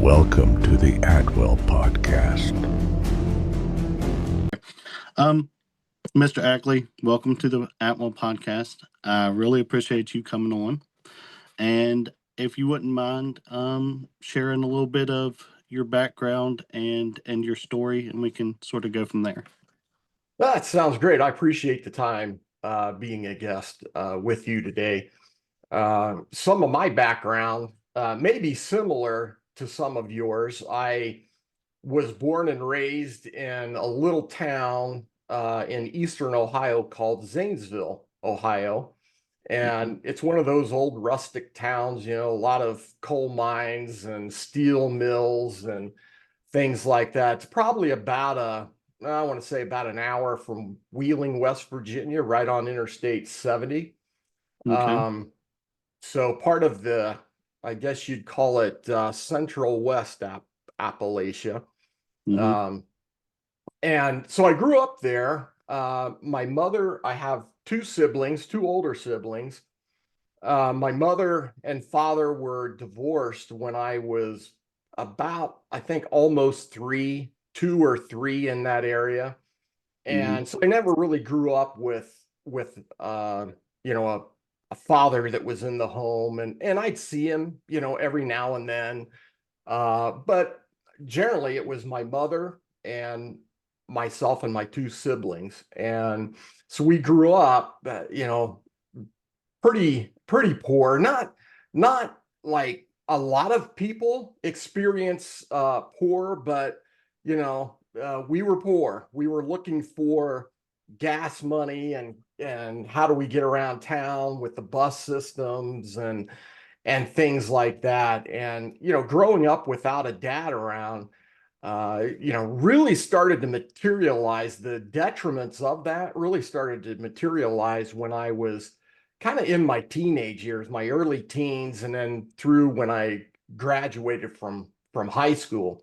Welcome to the Atwell Podcast. Mr. Ackley, welcome to the Atwell Podcast. I really appreciate you coming on. And if you wouldn't mind sharing a little bit of your background and your story, and we can sort of go from there. That sounds great. I appreciate the time being a guest with you today. Some of my background may be similar to some of yours. I was born and raised in a little town in eastern Ohio called Zanesville, Ohio. And it's one of those old rustic towns, a lot of coal mines and steel mills and things like that. It's probably I want to say about an hour from Wheeling, West Virginia, right on Interstate 70. Okay. So part of I guess you'd call it Central West Appalachia. Mm-hmm. And so I grew up there. My mother, I have two older siblings. My mother and father were divorced when I was about, I think, almost 2 or 3 in that area. And so I never really grew up with a father that was in the home, and I'd see him, every now and then. But generally it was my mother and myself and my two siblings. And so we grew up, pretty poor, not like a lot of people experience poor, but we were poor. We were looking for gas money and how do we get around town with the bus systems and things like that. And growing up without a dad around, really started to materialize. The detriments of that really started to materialize when I was kind of in my teenage years, my early teens, and then through when I graduated from high school.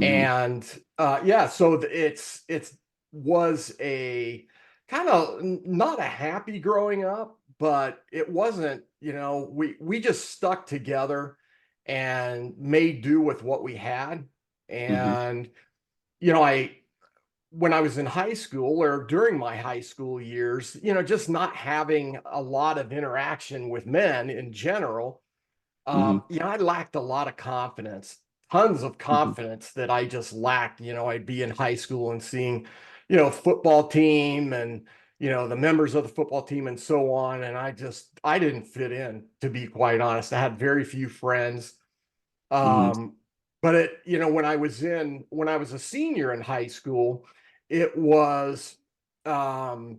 And so it was a kind of not a happy growing up, but it wasn't, we just stuck together and made do with what we had. And when I was in high school or during my high school years, just not having a lot of interaction with men in general, I lacked a lot of confidence, tons of confidence that I just lacked. I'd be in high school and seeing, football team and, the members of the football team and so on. And I didn't fit in, to be quite honest. I had very few friends. But when I was a senior in high school, it was the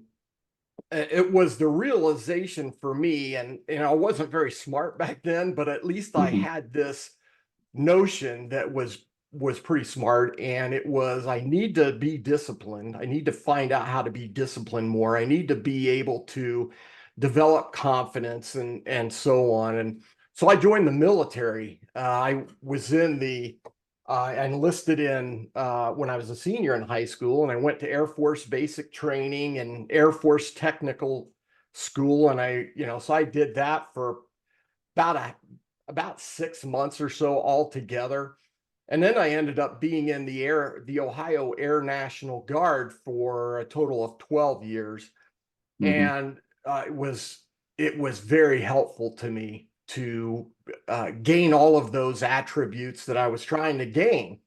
realization for me, and I wasn't very smart back then, but at least I had this notion that was pretty smart, and it was, I need to be disciplined. I need to find out how to be disciplined more. I need to be able to develop confidence and so on. And so I joined the military. I was I enlisted in when I was a senior in high school, and I went to Air Force basic training and Air Force technical school. And so I did that for about 6 months or so altogether. And then I ended up being in the Ohio Air National Guard for a total of 12 years. And it was very helpful to me to gain all of those attributes that I was trying to gain.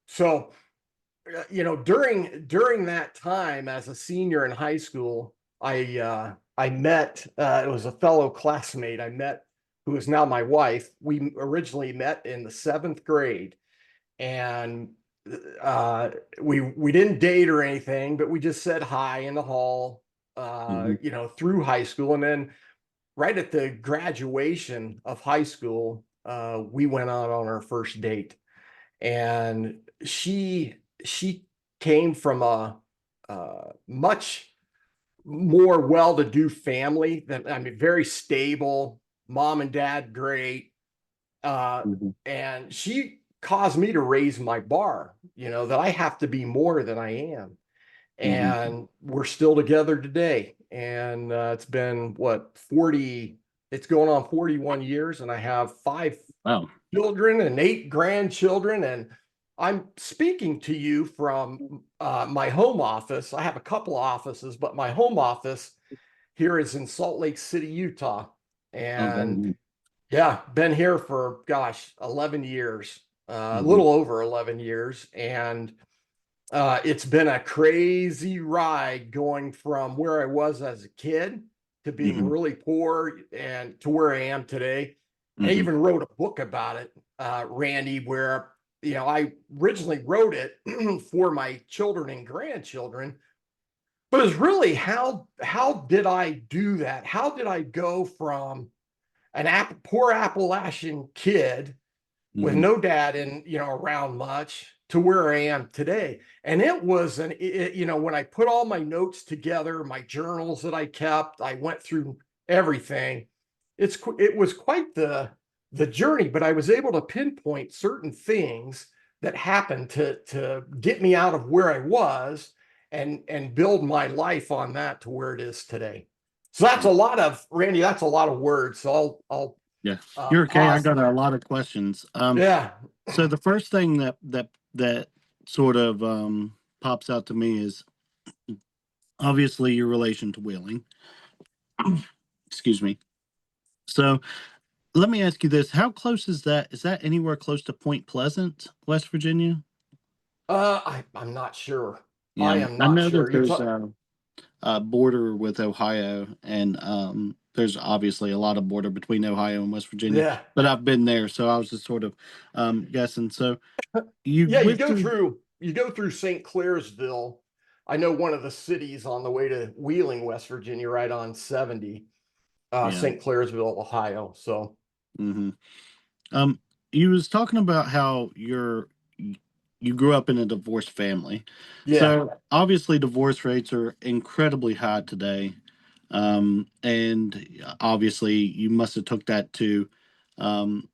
So during that time as a senior in high school, I met it was a fellow classmate I met who is now my wife. We originally met in the 7th grade, and we didn't date or anything, but we just said hi in the hall, through high school. And then right at the graduation of high school, we went out on our first date. And she came from a much more well-to-do family very stable, mom and dad, great. And she caused me to raise my bar, that I have to be more than I am. And we're still together today. And it's been 40 it's going on 41 years, and I have 5 Wow. children and 8 grandchildren. And I'm speaking to you from my home office. I have a couple of offices, but my home office here is in Salt Lake City, Utah. And Okay. yeah, been here for, gosh, 11 years, a Mhm. little over 11 years. And it's been a crazy ride going from where I was as a kid to being Mhm. really poor and to where I am today. I Mhm. even wrote a book about it, Randy, where, I originally wrote it for my children and grandchildren, but it's really how did I do that? How did I go from an poor Appalachian kid with Mhm. no dad in, around much to where I am today? And it was when I put all my notes together, my journals that I kept, I went through everything. It was quite the journey, but I was able to pinpoint certain things that happened to get me out of where I was and build my life on that to where it is today. So that's a lot of, Randy, that's a lot of words. So I'll Yeah, you're okay. I pause got a there. lot of questions. Yeah. So the first thing that sort of pops out to me is obviously your relation to Wheeling. Excuse me. So let me ask you this: how close is that? Is that anywhere close to Point Pleasant, West Virginia? I'm not sure. I Yeah, am I not know sure. that You're there's talking. a border with Ohio, and there's obviously a lot of border between Ohio and West Virginia. Yeah. But I've been there, so I was just sort of guessing. So you Yeah, went through, you go through St. Clairsville. I know one of the cities on the way to Wheeling, West Virginia, right on 70, yeah. St. Clairsville, Ohio. So hmm Um, you was talking about how you grew up in a divorced family. yeah. So obviously divorce rates are incredibly high today. And obviously you must have took that um,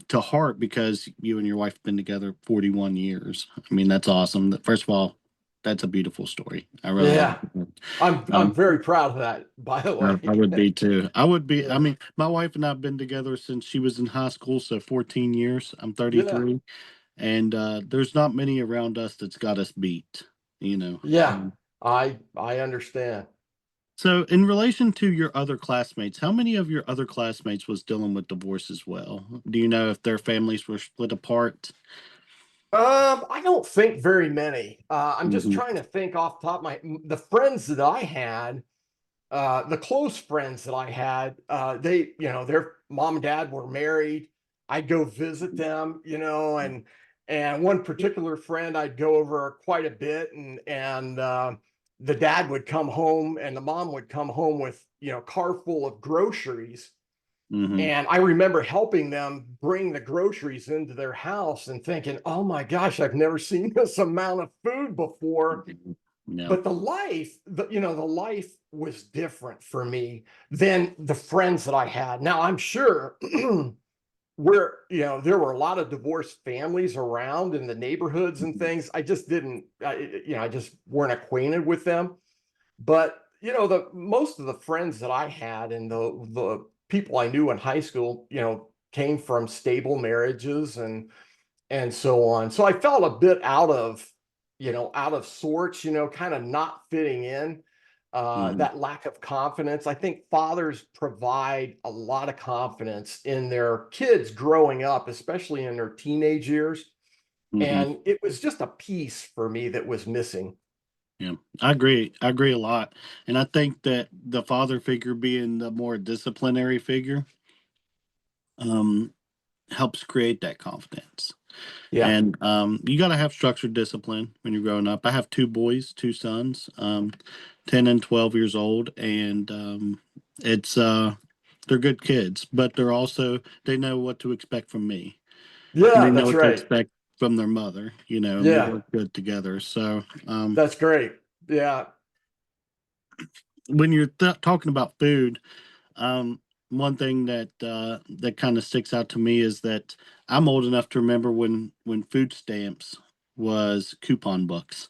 to heart because you and your wife have been together 41 years. I mean, that's awesome. First of all, that's a beautiful story. I really like Yeah. it. I'm Um, very proud of that, by the I way. would be too. I would be. I Yeah. mean, my wife and I have been together since she was in high school, so 14 years. I'm Yeah. 33, and there's not many around us that's got us beat. You know. Yeah. I understand. So, in relation to your other classmates, how many of your other classmates was dealing with divorce as well? Do you know if their families were split apart? I don't think very many. I'm just Hmm. trying to think off the top of the friends that I had, the close friends that I had, they, their mom and dad were married. I'd go visit them, and one particular friend I'd go over quite a bit, and the dad would come home and the mom would come home with, car full of groceries. Hmm. And I remember helping them bring the groceries into their house and thinking, oh my gosh, I've never seen this amount of food before. Yeah. But the life was different for me than the friends that I had. Now I'm sure where, there were a lot of divorced families around in the neighborhoods and things. I just didn't, I just weren't acquainted with them. But the most of the friends that I had and the people I knew in high school, came from stable marriages and so on. So I felt a bit out of sorts, kind of not fitting in. Hmm. That lack of confidence. I think fathers provide a lot of confidence in their kids growing up, especially in their teenage years. Hmm. And it was just a piece for me that was missing. Yeah, I agree. I agree a lot. And I think that the father figure being the more disciplinary figure um, helps create that confidence. Yeah. And you got to have structured discipline when you're growing up. I have two boys, two sons, 10 and 12 years old. And it's, they're good kids, but they know what to expect from me. And Yeah, they know that's what to right. expect from their mother, and we Yeah, work good together. So, that's great. Yeah. when you're talking about food, um, one thing that kind of sticks out to me is that I'm old enough to remember when food stamps was coupon books.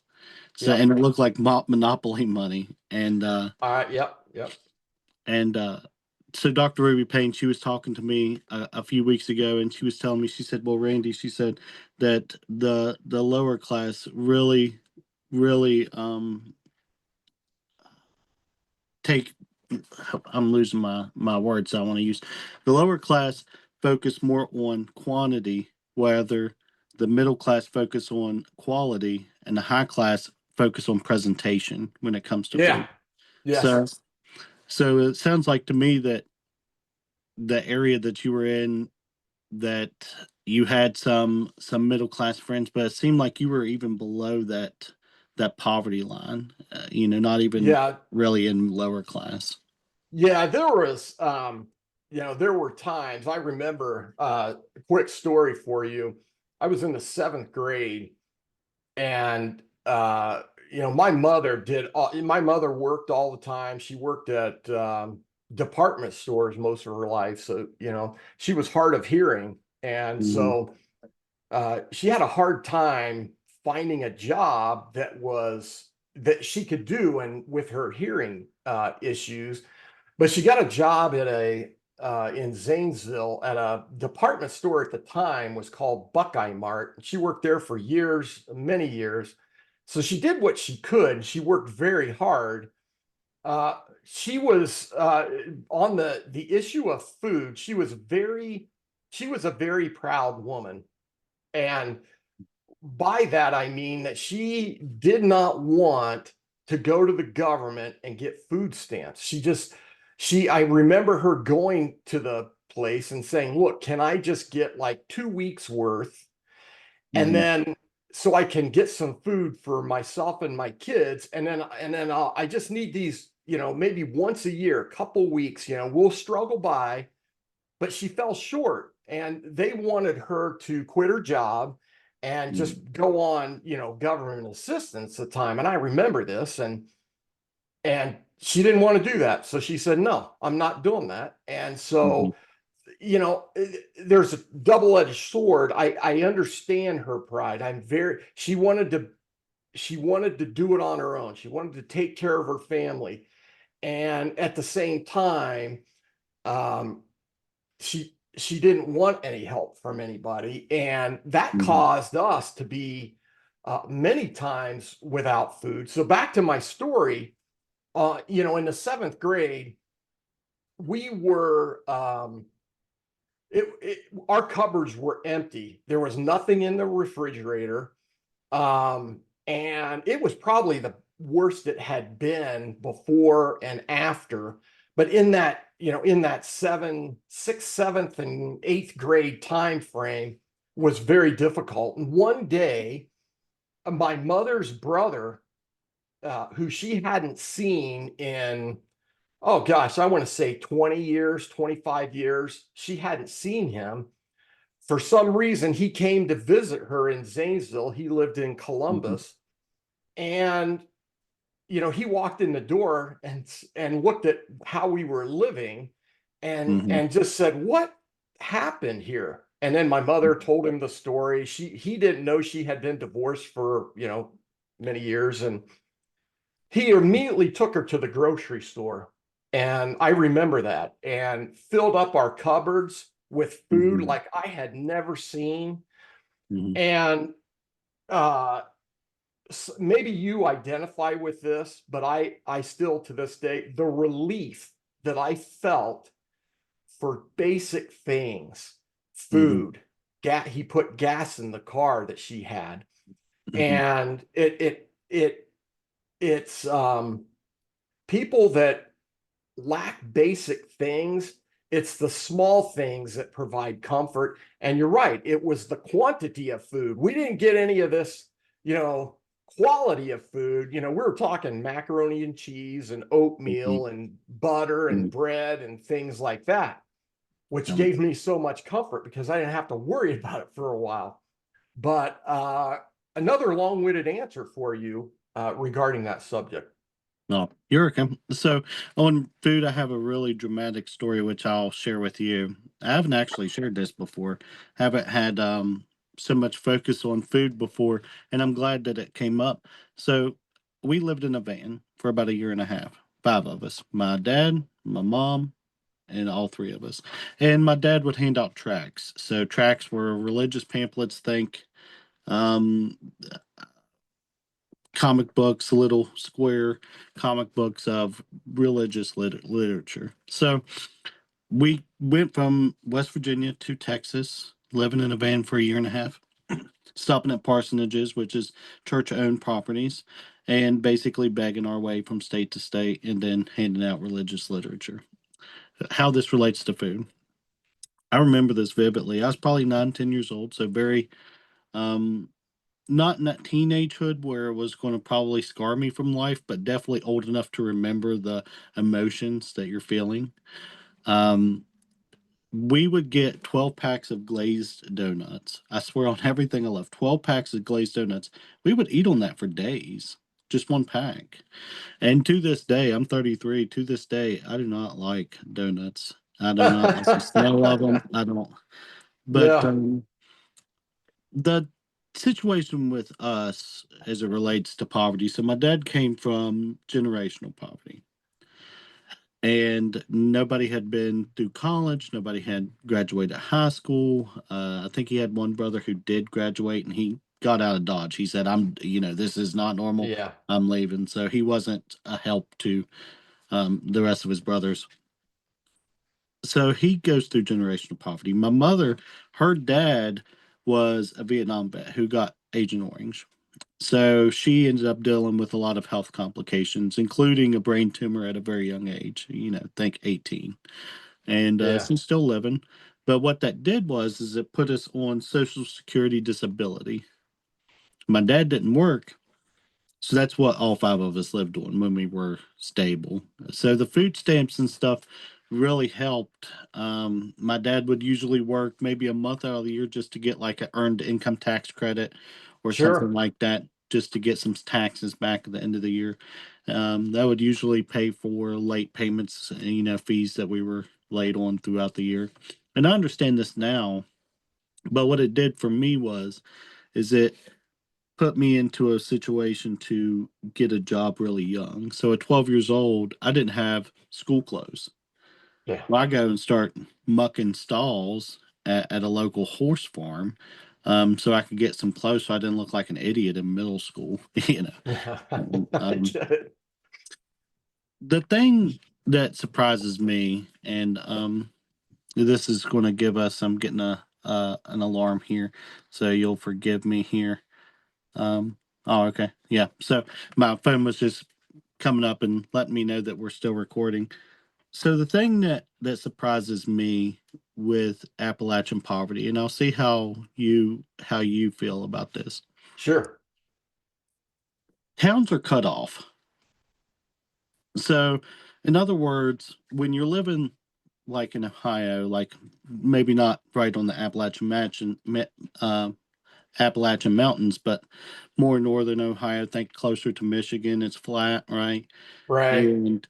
So Yep. and it looked like monopoly money, and Yep. Yep. and so Dr. Ruby Payne, she was talking to me a few weeks ago, and she was telling me, she said, well, Randy, she said that the lower class really take, I'm losing my words I want to use. The lower class focus more on quantity, whether the middle class focus on quality, and the high class focus on presentation when it comes to Yeah. food. Yes. So so it sounds like to me that the area that you were in, that you had some middle class friends, but it seemed like you were even below that poverty line. Not even Yeah. really in lower class. Yeah. There was, there were times I remember, a quick story for you. I was in the seventh grade and, my mother worked all the time. She worked at, department stores most of her life. So, she was hard of hearing. And Mhm. so, she had a hard time finding a job that she could do and with her hearing issues, but she got a job at a in Zanesville at a department store at the time was called Buckeye Mart. She worked there for years, many years. So she did what she could. She worked very hard. She was on the issue of food. She was a very proud woman, and by that, I mean that she did not want to go to the government and get food stamps. I remember her going to the place and saying, look, can I just get like 2 weeks worth? And Mhm. then so I can get some food for myself and my kids. I just need these, maybe once a year, a couple weeks, we'll struggle by, but she fell short and they wanted her to quit her job and just Mhm. go on, government assistance at the time. And I remember this and she didn't want to do that. So she said, no, I'm not doing that. And Mhm. so, there's a double-edged sword. I understand her pride. She wanted to do it on her own. She wanted to take care of her family. And at the same time, um, she didn't want any help from anybody, and that Mhm. caused us to be many times without food. So back to my story, in the seventh grade, we were our cupboards were empty. There was nothing in the refrigerator, and it was probably the worst it had been before and after. But in that sixth, seventh, and eighth grade time frame was very difficult. And one day, my mother's brother, who she hadn't seen in, oh gosh, I want to say 20 years, 25 years, she hadn't seen him. For some reason, he came to visit her in Zanesville. He lived in Mhm. Columbus, and he walked in the door and looked at how we were living Mhm. and just said, what happened here? And then my mother told him the story. He didn't know she had been divorced for many years, and he immediately took her to the grocery store. And I remember that, and filled up our cupboards with food Mhm. like I had never seen. Mhm. And uh maybe you identify with this, but I still to this day, the relief that I felt for basic things, Mhm. food, he put gas in the car that she had. Mhm. And it's people that lack basic things. It's the small things that provide comfort. And you're right, it was the quantity of food. We didn't get any of this, you know, quality of food. We were talking macaroni and cheese and Mhm. oatmeal and butter and Mhm. bread and things like that, which Um, gave me so much comfort because I didn't have to worry about it for a while. But another long-winded answer for you regarding that subject. No, you're welcome. So on food, I have a really dramatic story which I'll share with you. I haven't actually shared this before. Haven't had so much focus on food before, and I'm glad that it came up. So we lived in a van for about a year and a half. Five of us: my dad, my mom, and all three of us. And my dad would hand out tracts. So tracts were religious pamphlets. Think um, comic books, little square comic books of religious literature. So we went from West Virginia to Texas, living in a van for a year and a half, stopping at parsonages, which is church owned properties, and basically begging our way from state to state and then handing out religious literature. How this relates to food. I remember this vividly. I was probably 9, 10 years old, so very um, not in that teenagehood where it was going to probably scar me from life, but definitely old enough to remember the emotions that you're feeling. Um, we would get 12 packs of glazed donuts. I swear on everything I love, 12 packs of glazed donuts. We would eat on that for days, just one pack. And to this day, I'm 33. To this day, I do not like donuts. I do not like the smell of them. I don't. But Yeah, the situation with us as it relates to poverty. So my dad came from generational poverty, and nobody had been through college. Nobody had graduated high school. I think he had one brother who did graduate, and he got out of Dodge. He said, "I'm, this is not normal. yeah, I'm leaving." So he wasn't a help to the rest of his brothers. So he goes through generational poverty. My mother, her dad was a Vietnam vet who got Agent Orange. So she ended up dealing with a lot of health complications, including a brain tumor at a very young age, think 18. And yeah, she's still living. But what that did is it put us on Social Security disability. My dad didn't work, so that's what all five of us lived on when we were stable. So the food stamps and stuff really helped. My dad would usually work maybe a month out of the year just to get like an earned income tax credit or something sure. like that, just to get some taxes back at the end of the year. That would usually pay for late payments, fees that we were late on throughout the year. And I understand this now, but what it did for me is it put me into a situation to get a job really young. So at 12 years old, I didn't have school clothes. Yeah. Well, I go and start mucking stalls at a local horse farm, so I could get some clothes so I didn't look like an idiot in middle school. I get it. The thing that surprises me, and this is going to give us, I'm getting an alarm here, so you'll forgive me here. Oh, okay. Yeah. So my phone was just coming up and letting me know that we're still recording. So the thing that surprises me with Appalachian poverty, and I'll see how you feel about this. Sure. Towns are cut off. So, in other words, when you're living like in Ohio, like maybe not right on the Appalachian Mountains, but more northern Ohio, think closer to Michigan, it's flat, right? Right. And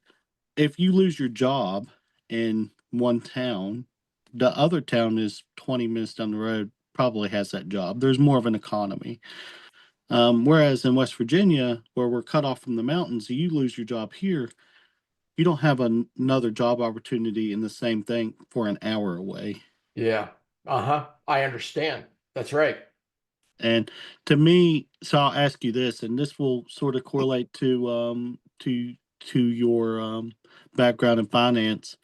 if you lose your job in one town, the other town is 20 minutes down the road, probably has that job. There's more of an economy. Whereas in West Virginia, where we're cut off from the mountains, you lose your job here, you don't have another job opportunity in the same thing for an hour away. Yeah. Uh-huh. I understand. That's right. And to me, so I'll ask you this, and this will sort of correlate to your background in finance.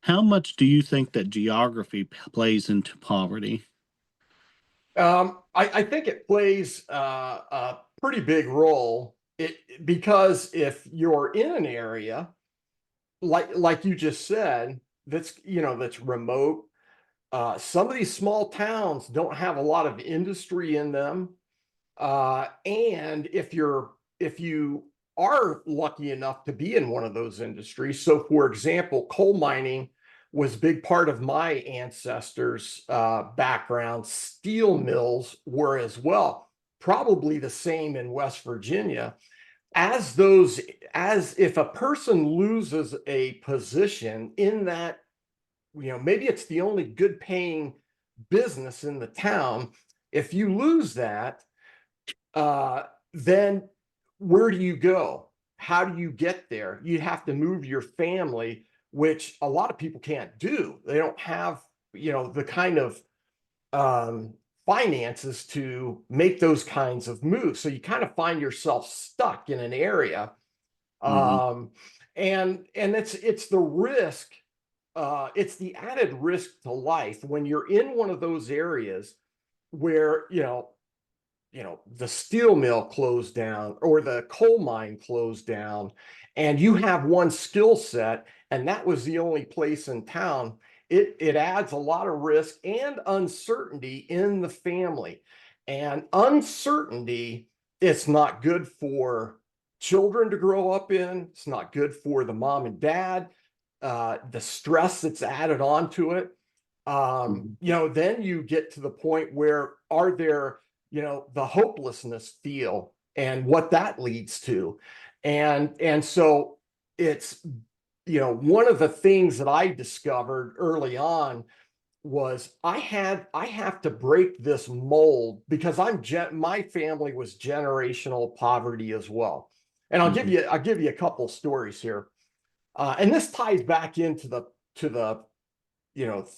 How much do you think that geography plays into poverty? I think it plays a pretty big role. Because if you're in an area like you just said, that's remote. Some of these small towns don't have a lot of industry in them. And if you are lucky enough to be in one of those industries, so for example, coal mining was a big part of my ancestors' background. Steel mills were as well, probably the same in West Virginia. As if a person loses a position in that, maybe it's the only good paying business in the town. If you lose that, then where do you go? How do you get there? You'd have to move your family which a lot of people can't do. They don't have, the kind of finances to make those kinds of moves. So you kind of find yourself stuck in an area. And it's the risk, it's the added risk to life when you're in one of those areas where, the steel mill closed down or the coal mine closed down, and you have one skill set, and that was the only place in town. It adds a lot of risk and uncertainty in the family. And uncertainty, it's not good for children to grow up in. It's not good for the mom and dad. The stress that's added onto it. Then you get to the point where are there, the hopelessness feel and what that leads to. And so it's, one of the things that I discovered early on was I have to break this mold, because my family was generational poverty as well. And I'll give you a couple stories here. And this ties back into the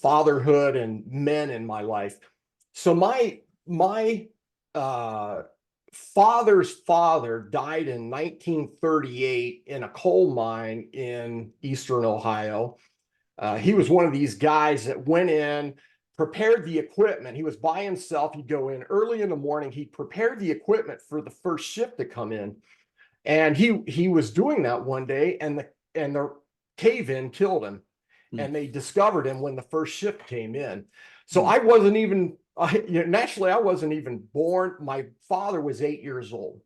fatherhood and men in my life. So my father's father died in 1938 in a coal mine in Eastern Ohio. He was one of these guys that went in, prepared the equipment. He was by himself. He'd go in early in the morning. He'd prepare the equipment for the first shift to come in. And he was doing that one day, and the cave-in killed him. And they discovered him when the first shift came in. So I wasn't even, naturally, I wasn't even born. My father was 8 years old.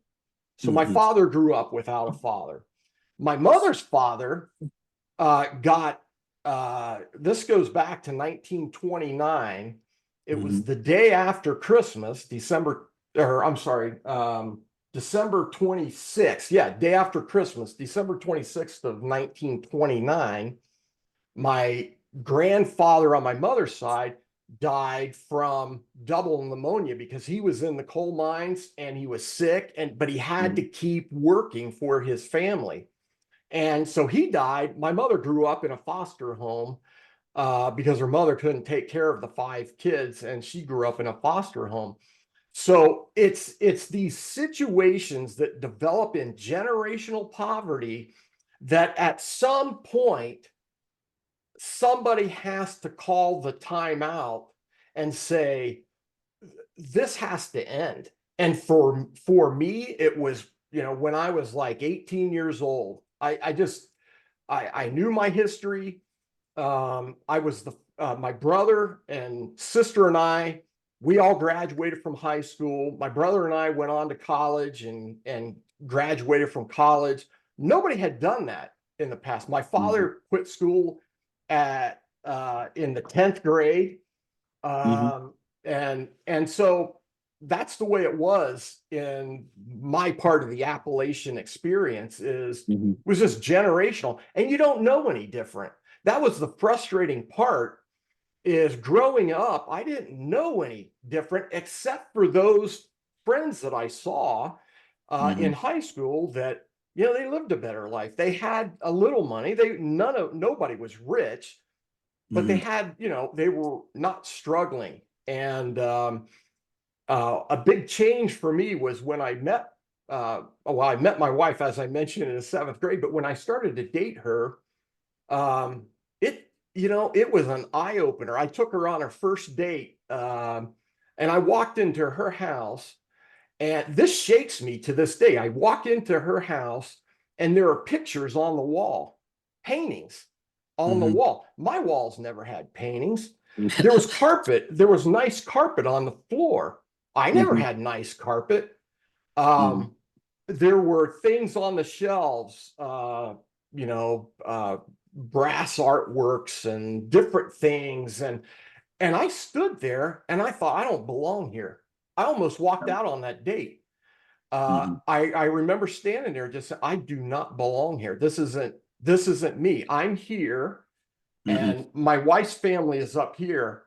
So my father grew up without a father. My mother's father this goes back to 1929. It was the day after Christmas, December 26th. Yeah, day after Christmas, December 26th of 1929. My grandfather on my mother's side died from double pneumonia because he was in the coal mines and he was sick, but he had to keep working for his family. And so he died. My mother grew up in a foster home because her mother couldn't take care of the 5 kids, and she grew up in a foster home. So it's these situations that develop in generational poverty that at some point somebody has to call the time out and say, this has to end. And for me, it was, when I was like 18 years old, I knew my history. I was my brother and sister and we all graduated from high school. My brother and I went on to college and graduated from college. Nobody had done that in the past. My father quit school in the 10th grade. And so that's the way it was in my part of the Appalachian experience was just generational, and you don't know any different. That was the frustrating part, is growing up, I didn't know any different except for those friends that I saw in high school that, they lived a better life. They had a little money. Nobody was rich, but they had, they were not struggling. And a big change for me was when I met, I met my wife, as I mentioned, in the 7th grade, but when I started to date her, it was an eye opener. I took her on her first date, and I walked into her house, and this shakes me to this day. I walk into her house and there are pictures on the wall, paintings on the wall. My walls never had paintings. There was carpet. There was nice carpet on the floor. I never had nice carpet. There were things on the shelves, brass artworks and different things. And I stood there and I thought, I don't belong here. I almost walked out on that date. I remember standing there just saying, I do not belong here. This isn't me. I'm here. And my wife's family is up here.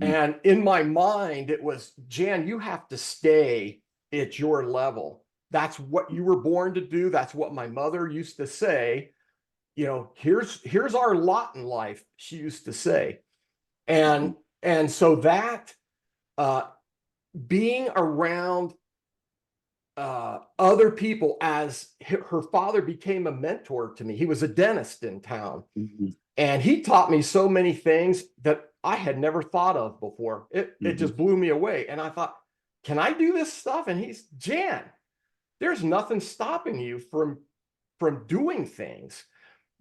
And in my mind, it was, Jan, you have to stay at your level. That's what you were born to do. That's what my mother used to say. here's our lot in life, she used to say. And so that being around other people, as her father became a mentor to me. He was a dentist in town, and he taught me so many things that I had never thought of before. It just blew me away. And I thought, can I do this stuff? And he's, Jan, there's nothing stopping you from doing things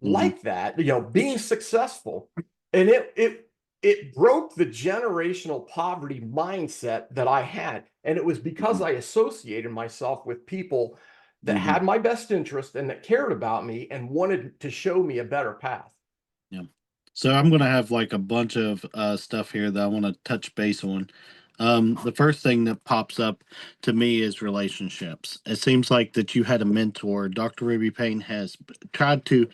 like that, being successful. And it broke the generational poverty mindset that I had. And it was because I associated myself with people that had my best interest and that cared about me and wanted to show me a better path. Yeah. So I'm going to have like a bunch of stuff here that I want to touch base on. The first thing that pops up to me is relationships. It seems like that you had a mentor. Dr. Ruby Payne has tried to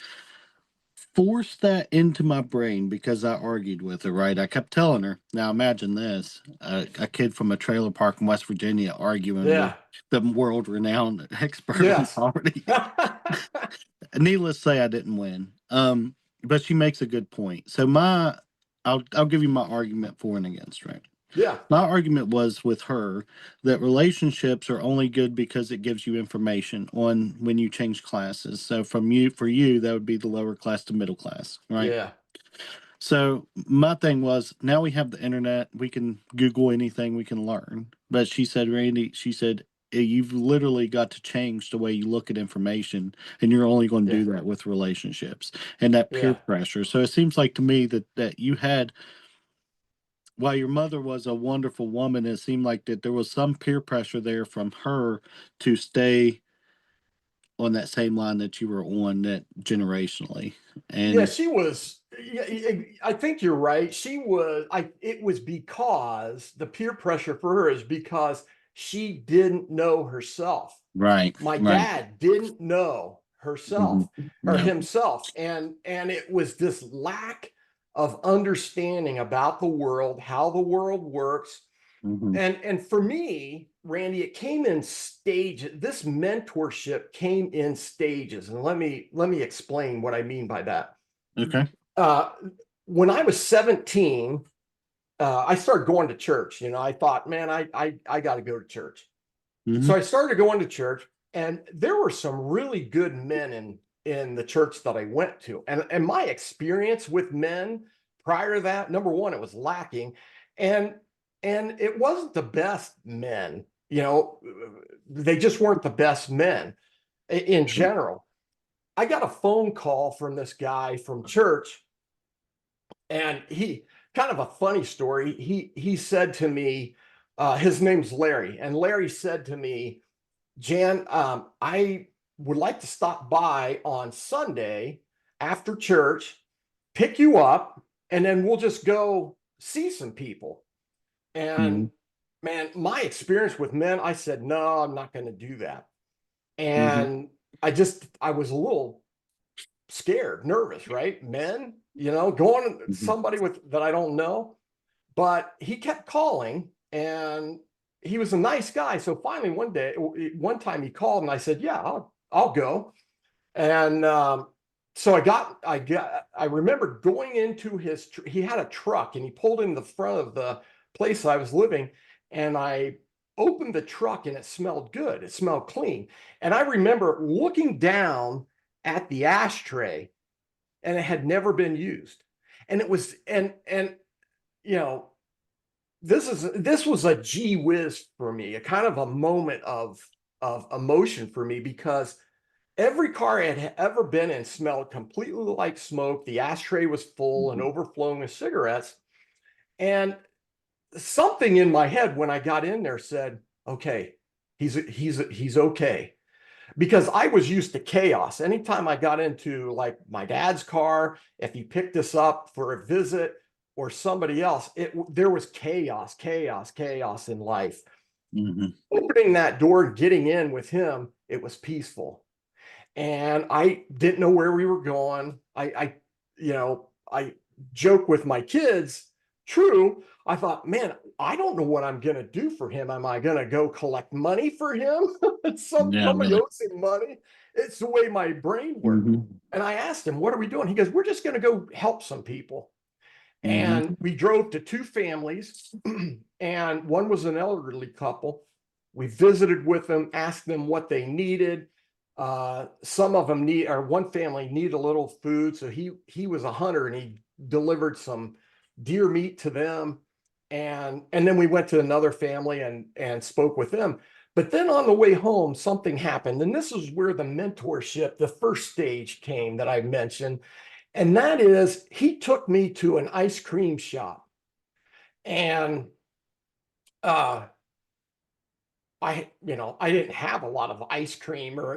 force that into my brain because I argued with her, right? I kept telling her. Now imagine this, a kid from a trailer park in West Virginia arguing with the world-renowned expert in poverty. Needless to say, I didn't win. But she makes a good point. So I'll give you my argument for and against, right? Yeah. My argument was with her that relationships are only good because it gives you information on when you change classes. So for you, that would be the lower class to middle class, right? Yeah. So my thing was, now we have the internet, we can Google anything, we can learn. But she said, Randy, you've literally got to change the way you look at information, and you're only going to do that with relationships and that peer pressure. So it seems like to me that you had, while your mother was a wonderful woman, it seemed like that there was some peer pressure there from her to stay on that same line that you were on, that generationally. And she was. I think you're right. It was because the peer pressure for her is because she didn't know herself. Right. My dad didn't know herself or himself. And it was this lack of understanding about the world, how the world works. And for me, Randy, it came in stages. This mentorship came in stages. And let me explain what I mean by that. Okay. When I was 17, I started going to church. I thought, man, I got to go to church. So I started going to church, and there were some really good men in the church that I went to. And my experience with men prior to that, number one, it was lacking. And it wasn't the best men, they just weren't the best men in general. I got a phone call from this guy from church, and he, kind of a funny story. He said to me, his name's Larry, and Larry said to me, Jan, I would like to stop by on Sunday after church, pick you up, and then we'll just go see some people. And man, my experience with men, I said, no, I'm not going to do that. And I was a little scared, nervous, right? Men, going to somebody that I don't know. But he kept calling, and he was a nice guy. So finally one time he called, and I said, yeah, I'll go. And so I remember going into he had a truck, and he pulled in the front of the place I was living, and I opened the truck, and it smelled good. It smelled clean. And I remember looking down at the ashtray, and it had never been used. And it was, this was a gee whiz for me, a kind of a moment of emotion for me, because every car I had ever been in smelled completely like smoke. The ashtray was full and overflowing with cigarettes. And something in my head when I got in there said, okay, he's okay. Because I was used to chaos. Anytime I got into like my dad's car, if he picked us up for a visit or somebody else, there was chaos in life. Opening that door, getting in with him, it was peaceful. And I didn't know where we were going. I joke with my kids true. I thought, man, I don't know what I'm going to do for him. Am I going to go collect money for him? Yeah, Somebody really. owes him money. It's the way my brain worked. Mm-hmm. And I asked him, what are we doing? He goes, we're just going to go help some people. Mm-hmm. And we drove to two families, and one was an elderly couple. We visited with them, asked them what they needed. Some of them need, or one family needed a little food. So he was a hunter and he delivered some deer meat to them. And then we went to another family and spoke with them. But then on the way home, something happened. And this is where the mentorship, the first stage came that I mentioned. And that is, he took me to an ice cream shop. And uh, I didn't have a lot of ice cream or,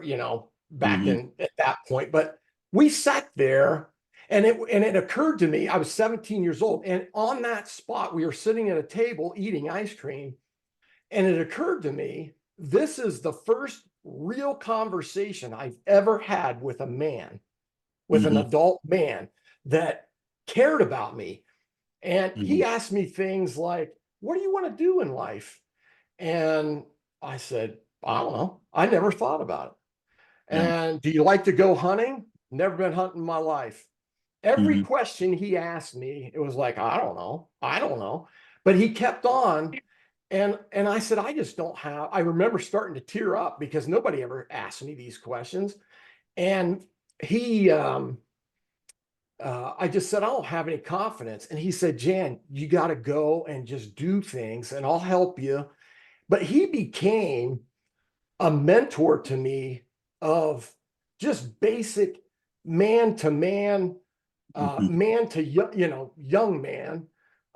back Mm-hmm. then at that point, but we sat there and it occurred to me, I was 17 years old. And on that spot, we were sitting at a table eating ice cream. And it occurred to me, this is the first real conversation I've ever had with a man, with an Mm-hmm. adult man that cared about me. And Mm-hmm. he asked me things like, what do you want to do in life? And I said, I don't know. I never thought about it. Yeah. And do you like to go hunting? Never been hunting in my life. Every Mm-hmm. question he asked me, it was like, I don't know. I don't know. But he kept on. And I said, I just don't have, I remember starting to tear up because nobody ever asked me these questions. And he, I just said, I don't have any confidence. And he said, Jan, you got to go and just do things and I'll help you. But he became a mentor to me of just basic man to man, Mm-hmm. man to young man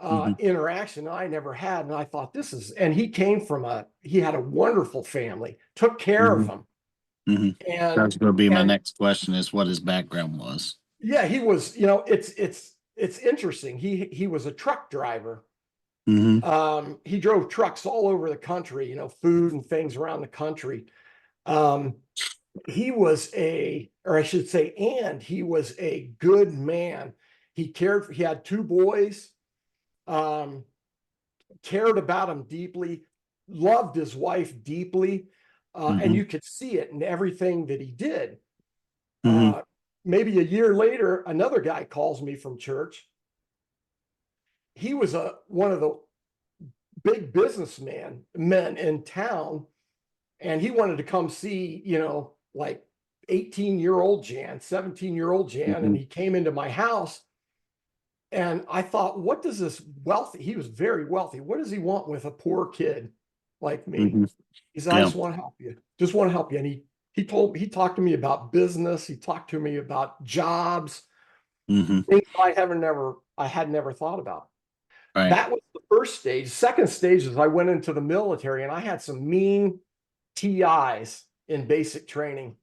Mm-hmm. interaction I never had. And I thought and he came from he had a wonderful family, took care of Mm-hmm. them. Mm-hmm. And, That's going to be my and next question is what his background was. yeah, he was, it's interesting. He was a truck driver. Mm-hmm. He drove trucks all over the country, food and things around the country. Um, he was or I should say, and he was a good man. He had two boys, um, cared about them deeply, loved his wife deeply. And Mm-hmm. you could see it in everything that he did. Mm-hmm. Uh, Maybe a year later, another guy calls me from church. He was one of the big men in town, and he wanted to come see, like 18-year-old Jan, 17-year-old Jan, Mm-hmm. and he came into my house. And I thought, what does this wealthy, he was very wealthy, what does he want with a poor kid like me? Mm-hmm. He said, I Yeah. just want to help you. Just want to help you. And he talked to me about business. He talked to me about jobs, Mm-hmm. things I had never thought about. Right. That was the first stage. Second stage is I went into the military and I had some mean TIs in basic training.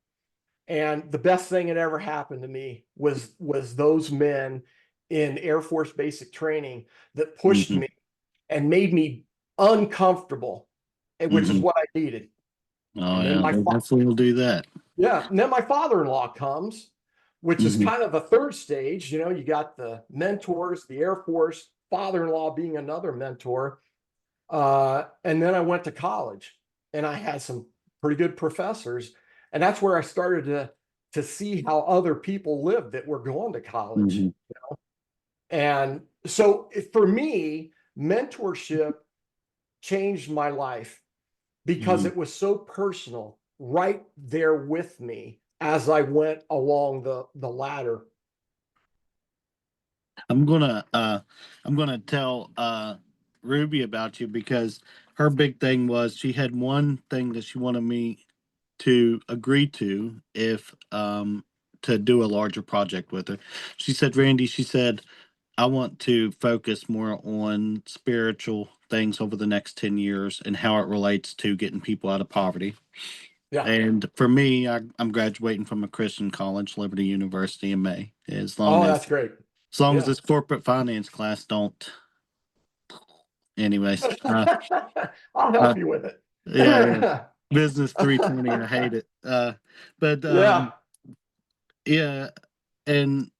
And the best thing that ever happened to me was those men in Air Force basic training that pushed Mm-hmm. me and made me uncomfortable, which is Mm-hmm. what I needed. Oh And then yeah, they definitely will do that. and then my father-in-law comes, which is Mm-hmm. kind of the third stage. You got the mentors, the Air Force, father-in-law being another mentor. And then I went to college and I had some pretty good professors. And that's where I started to see how other people lived that were going to college. Mm-hmm. And so for me, mentorship changed my life because Mm-hmm. it was so personal right there with me as I went along the ladder. I'm gonna tell Ruby about you because her big thing was she had one thing that she wanted me to agree to if to do a larger project with her. She said, Randy, she said, I want to focus more on spiritual things over the next 10 years and how it relates to getting people out of poverty. Yeah. And for me, I'm graduating from a Christian college, Liberty University in May. Oh, that's great. As long as Yeah. this corporate finance class don't, anyways. I'll Uh, help you with yeah, yeah. it. Business 320. I hate it. But Yeah. yeah, and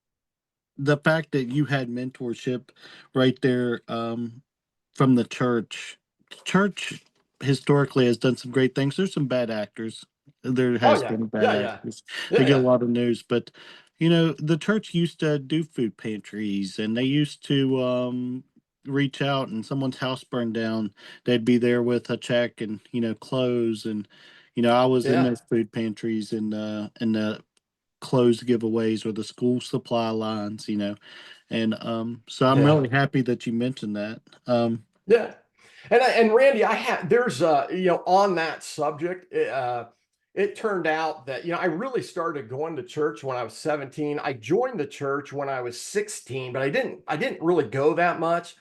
the fact that you had mentorship right there from the church. Church historically has done some great things. There's some bad actors. There Oh has yeah, been bad yeah, yeah, actors. They yeah, get a yeah, lot of news, but the church used to do food pantries, and they used to reach out, and someone's house burned down, they'd be there with a check and clothes, and I was in yeah, those food pantries and the clothes giveaways or the school supply lines, and so I'm yeah. really happy that you mentioned that. Yeah. And Randy, I had there's on that subject, it turned out that I really started going to church when I was 17. I joined the church when I was 16, but I didn't really go that much.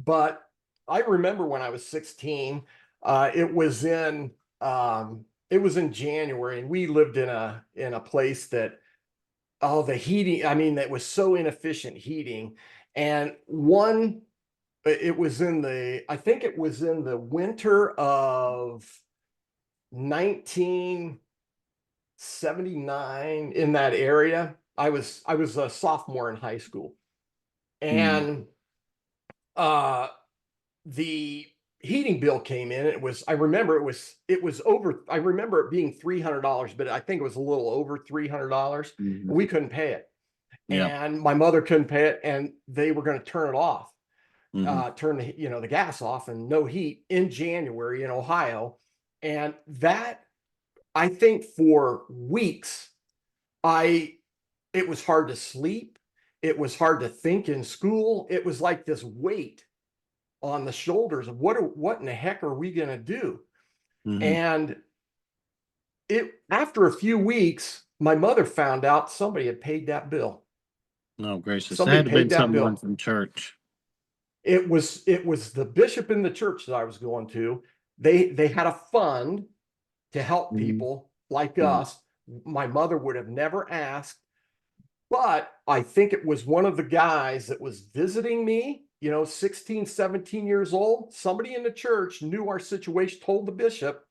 But I remember when I was 16, it was in January, and we lived in a place that, oh, the heating, I mean, that was so inefficient heating. And it was in the, I think it was in the winter of 1979, in that area. I was a sophomore in high school, Mm, and uh the heating bill came in. I remember it was over, I remember it being $300, but I think it was a little over $300, mhm. and we couldn't pay it. Yeah. And my mother couldn't pay it, and they were going to turn it off, Hmm. turn the gas off, and no heat in January in Ohio. And that, I think, for weeks, I it was hard to sleep. It was hard to think in school. It was like this weight on the shoulders of what in the heck are we going to do? Hmm. And it after a few weeks, my mother found out somebody had paid that bill. Oh, gracious. That Somebody had to been paid that someone bill. from church. It was the bishop in the church that I was going to. They had a fund to help Hmm. people like Yeah. us. My mother would have never asked, but I think it was one of the guys that was visiting me, 16, 17 years old. Somebody in the church knew our situation, told the bishop.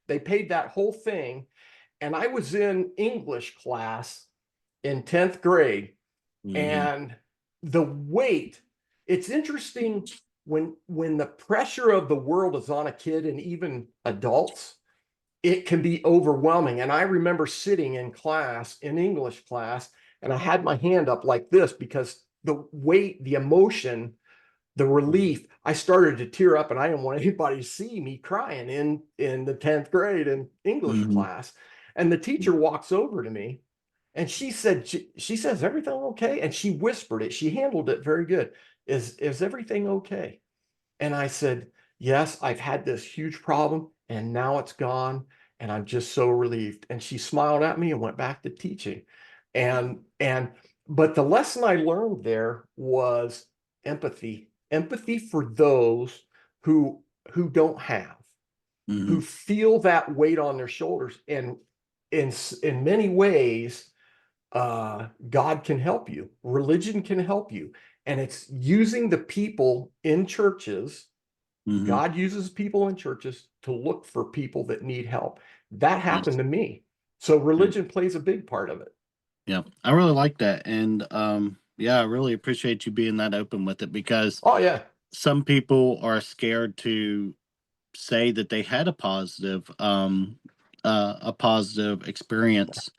They paid that whole thing. And I was in English class in 10th grade, Hmm. and the weight, it's interesting when the pressure of the world is on a kid, and even adults, it can be overwhelming. And I remember sitting in class, in English class, and I had my hand up like this because the weight, the emotion, the relief, I started to tear up, and I didn't want anybody to see me crying in the 10th grade in English Hmm. class. And the teacher walks over to me, and she says, "Everything okay?" And she whispered it. She handled it very good. Is everything okay? And I said, "Yes, I've had this huge problem, and now it's gone, and I'm just so relieved." And she smiled at me and went back to teaching. And but the lesson I learned there was empathy. Empathy for those who don't have, who Hmm. feel that weight on their shoulders. And in many ways, God can help you. Religion can help you. And it's using the people in churches. Hmm. God uses people in churches to look for people that need help. That happened Yes. to me. So Yeah. religion plays a big part of it. Yeah. I really like that. And yeah, I really appreciate you being that open with it because Oh yeah. some people are scared to say that they had a positive experience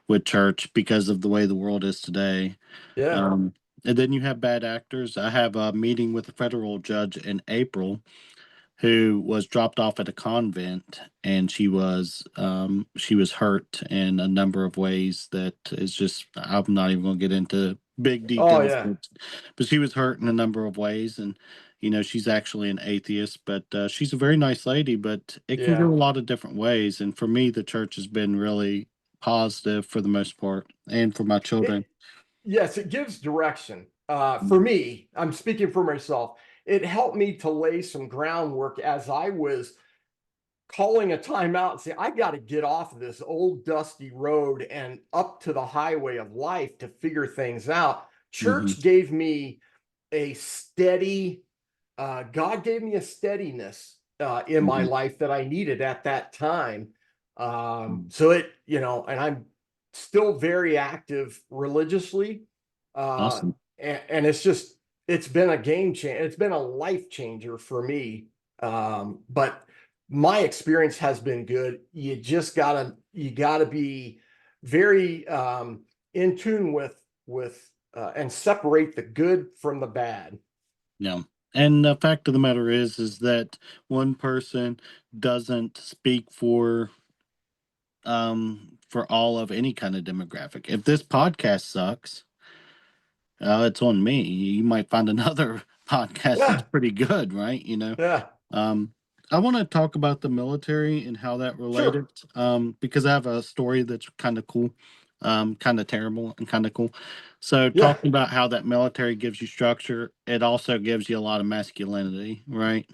with church because of the way the world is today. Yeah. Um, and then you have bad actors. I have a meeting with a federal judge in April who was dropped off at a convent, and she was hurt in a number of ways that is just, I'm not even going to get into big Oh details, yeah. but she was hurt in a number of ways. And she's actually an atheist, but she's a very nice lady, but it can go Yeah. a lot of different ways. And for me, the church has been really positive for the most part, and for my children. It Yes, it gives direction. For me, I'm speaking for myself. It helped me to lay some groundwork as I was calling a timeout and say, I got to get off of this old dusty road and up to the highway of life to figure things out. Hmm. Church gave me a steady, God gave me a steadiness in my Hmm. life that I needed at that time. So and I'm still very active religiously. Uh, Awesome. and it's been a game changer. It's been a life changer for me. But my experience has been good. You gotta be very in tune with and separate the good from the bad. Yeah. And the fact of the matter is that one person doesn't speak for all of any kind of demographic. If this podcast sucks, it's on me. You might find another podcast that's Yeah, pretty good, right? yeah, Um, I want to talk about the military and how that related, sure. because I have a story that's kind of cool, kind of terrible and kind of cool. So, Yeah, talking about how that military gives you structure, it also gives you a lot of masculinity, right?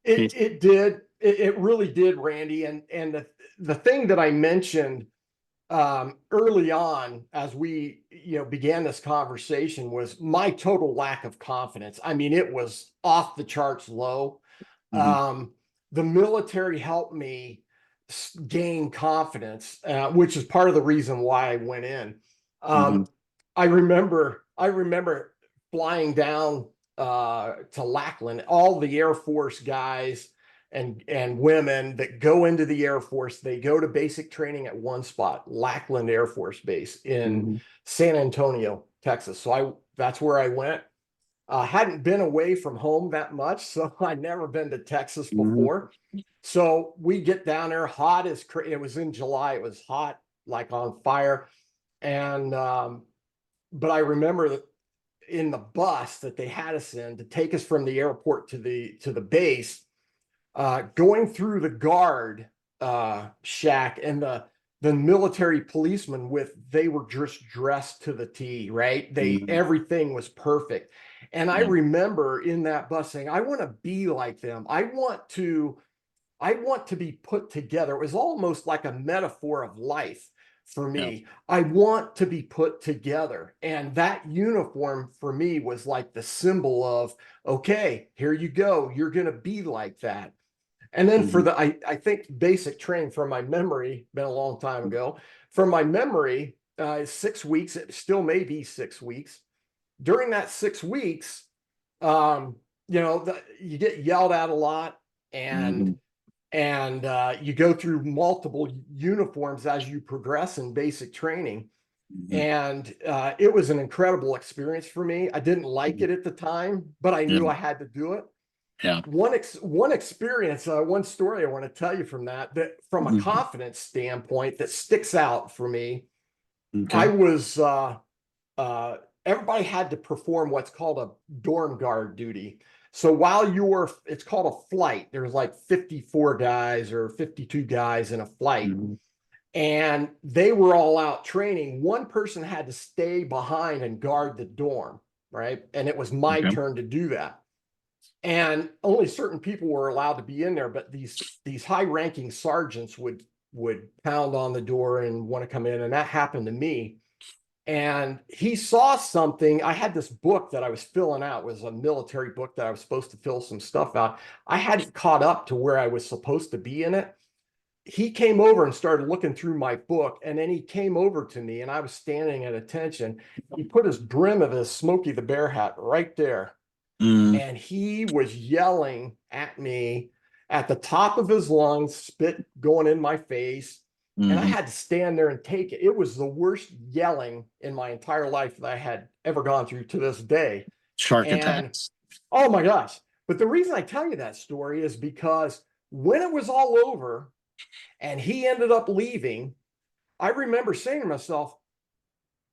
it did. It really did, Randy. And the thing that I mentioned early on as we began this conversation was my total lack of confidence. I mean, it was off the charts low. Mm-hmm, um, the military helped me gain confidence, which is part of the reason why I went in. mm-hmm, I remember flying down to Lackland. All the Air Force guys and women that go into the Air Force, they go to basic training at one spot, Lackland Air Force Base in mm-hmm, San Antonio, Texas. So that's where I went. Hadn't been away from home that much, so I'd never been to Texas mm-hmm, before. So we get down there, hot as it was in July. It was hot, like on fire. And but I remember that in the bus that they had us in to take us from the airport to the base, going through the guard shack, and the military policemen they were just dressed to the T, right? mm-hmm. Everything was perfect. And I Yeah. remember in that bus saying, I want to be like them. I want to be put together. It was almost like a metaphor of life for Yeah. me. I want to be put together. And that uniform for me was like the symbol of, okay, here you go. You're going to be like that. And then Mm-hmm, I think basic training from my memory, been a long time ago, from my memory, 6 weeks, it still may be 6 weeks. During that 6 weeks, um, you get yelled at a lot, mm-hmm, and you go through multiple uniforms as you progress in basic training. mm-hmm, And it was an incredible experience for me. I didn't like mm-hmm. it at the time, but I Yeah. knew I had to do it. Yeah. One experience, one story I want to tell you that from a Mm-hmm. confidence standpoint that sticks out for me. I Okay. was uh, everybody had to perform what's called a dorm guard duty. So while it's called a flight. There's like 54 guys or 52 guys in a flight, Mm-hmm. and they were all out training. One person had to stay behind and guard the dorm, right? And it was my Okay. turn to do that. And only certain people were allowed to be in there, but these high-ranking sergeants would pound on the door and want to come in, and that happened to me. And he saw something. I had this book that I was filling out. It was a military book that I was supposed to fill some stuff out. I hadn't caught up to where I was supposed to be in it. He came over and started looking through my book, and then he came over to me, and I was standing at attention. He put his brim of his Smokey the Bear hat right there, Mm-hmm. and he was yelling at me at the top of his lungs, spit going in my face. And I Mm-hmm. had to stand there and take it. It was the worst yelling in my entire life that I had ever gone through to this day. Shark And attacks. oh my gosh. But the reason I tell you that story is because when it was all over and he ended up leaving, I remember saying to myself,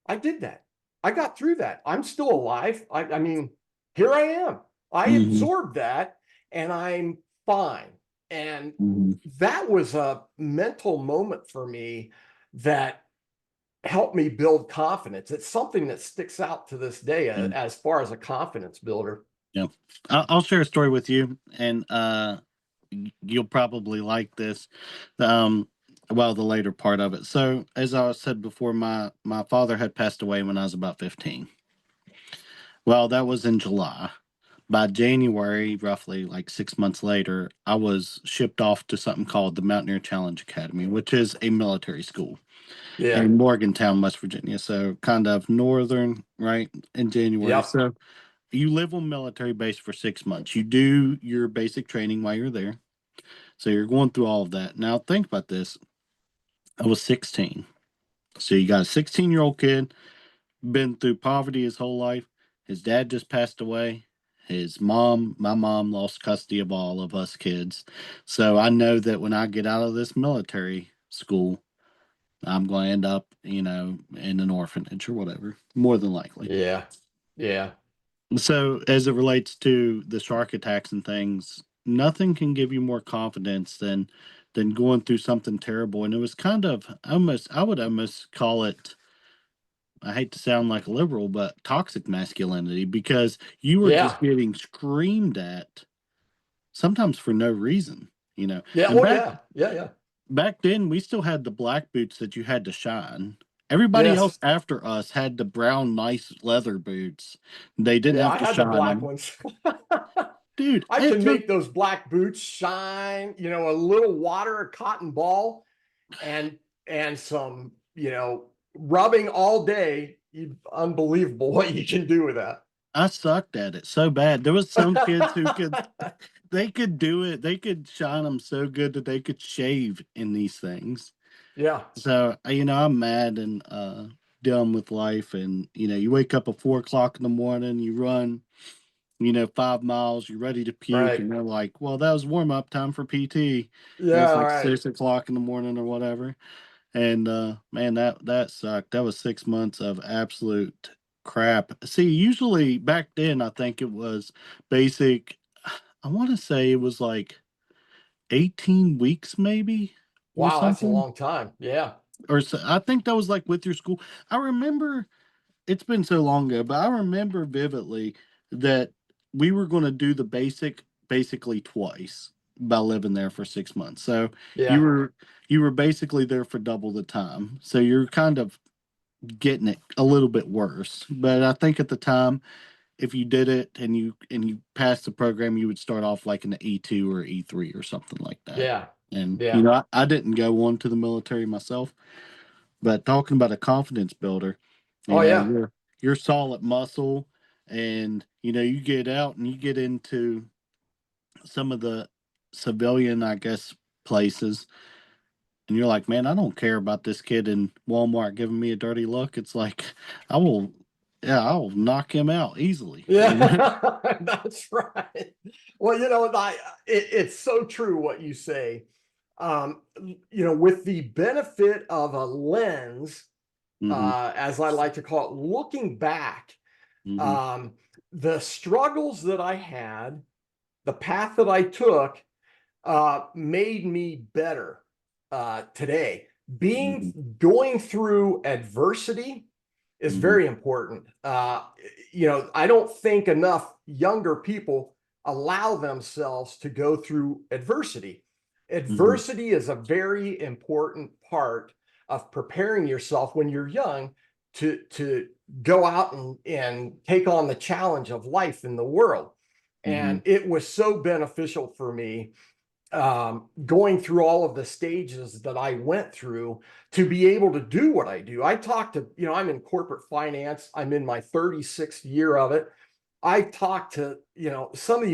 I did that. I got through that. I'm still alive. I mean, here I am. I Mm-hmm. absorbed that and I'm fine. And Mm-hmm. that was a mental moment for me that helped me build confidence. It's something that sticks out to this day Yeah. as far as a confidence builder. Yeah. I'll share a story with you, and you'll probably like this. Um, well, the later part of it. So, as I said before, my father had passed away when I was about 15. Well, that was in July. By January, roughly like 6 months later, I was shipped off to something called the Mountaineer Challenge Academy, which is a military school Yeah. in Morgantown, West Virginia. So kind of northern, right, in January. Yep. So you live on military base for 6 months. You do your basic training while you're there. So you're going through all of that. Now think about this. I was 16. So you got a 16-year-old kid, been through poverty his whole life. His dad just passed away. My mom lost custody of all of us kids. So I know that when I get out of this military school, I'm going to end up, in an orphanage or whatever, more than likely. Yeah. Yeah. So as it relates to the shark attacks and things, nothing can give you more confidence than going through something terrible. And it was kind of almost, I would almost call it, I hate to sound like a liberal, but toxic masculinity, because you were Yeah. just getting screamed at sometimes for no reason, you know. Yeah. And Oh, back yeah. Yeah. Yeah. back then we still had the black boots that you had to shine. Everybody Yes. else after us had the brown nice leather boots. They didn't Yeah. have I to had the shine black them. ones. Dude, I it can took make those black boots shine, a little water, a cotton ball, and some, rubbing all day. Unbelievable what you can do with that. I sucked at it so bad. There was some kids who they could do it. They could shine them so good that they could shave in these things. Yeah. So, I'm mad and done with life. And, you wake up at 4 o'clock in the morning, you run, 5 miles, you're ready to puke. Right. And they're like, well, that was warm up time for PT. It's Yeah. like Right. 6 o'clock in the morning or whatever. And man, that sucked. That was 6 months of absolute crap. See, usually back then, I think it was basic. I want to say it was like 18 weeks, maybe, or Wow. That's a something. long time. Yeah. Or so, I think that was like with your school. I remember it's been so long ago, but I remember vividly that we were going to do the basically twice by living there for 6 months. So you Yeah. were you were basically there for double the time. So you're kind of getting it a little bit worse. But I think at the time, if you did it and you passed the program, you would start off like in the E2 or E3 or something like that. Yeah. And Yeah. I didn't go on to the military myself, but talking about a confidence builder, Oh, yeah. you're solid muscle, and you get out and you get into some of the civilian, I guess, places, and you're like, man, I don't care about this kid in Walmart giving me a dirty look. It's like I will, yeah, I'll knock him out easily. Yeah. That's right. Well, it's so true what you say. With the benefit of a lens, Hmm. as I like to call it, looking back, Hmm. um, the struggles that I had, the path that I took, made me better today. Hmm. Going through adversity is Hmm. very important. I don't think enough younger people allow themselves to go through adversity. Hmm. Adversity is a very important part of preparing yourself when you're young to go out and take on the challenge of life in the world. Hmm. And it was so beneficial for me, going through all of the stages that I went through to be able to do what I do. I talk to, I'm in corporate finance. I'm in my 36th year of it. I talk to, some of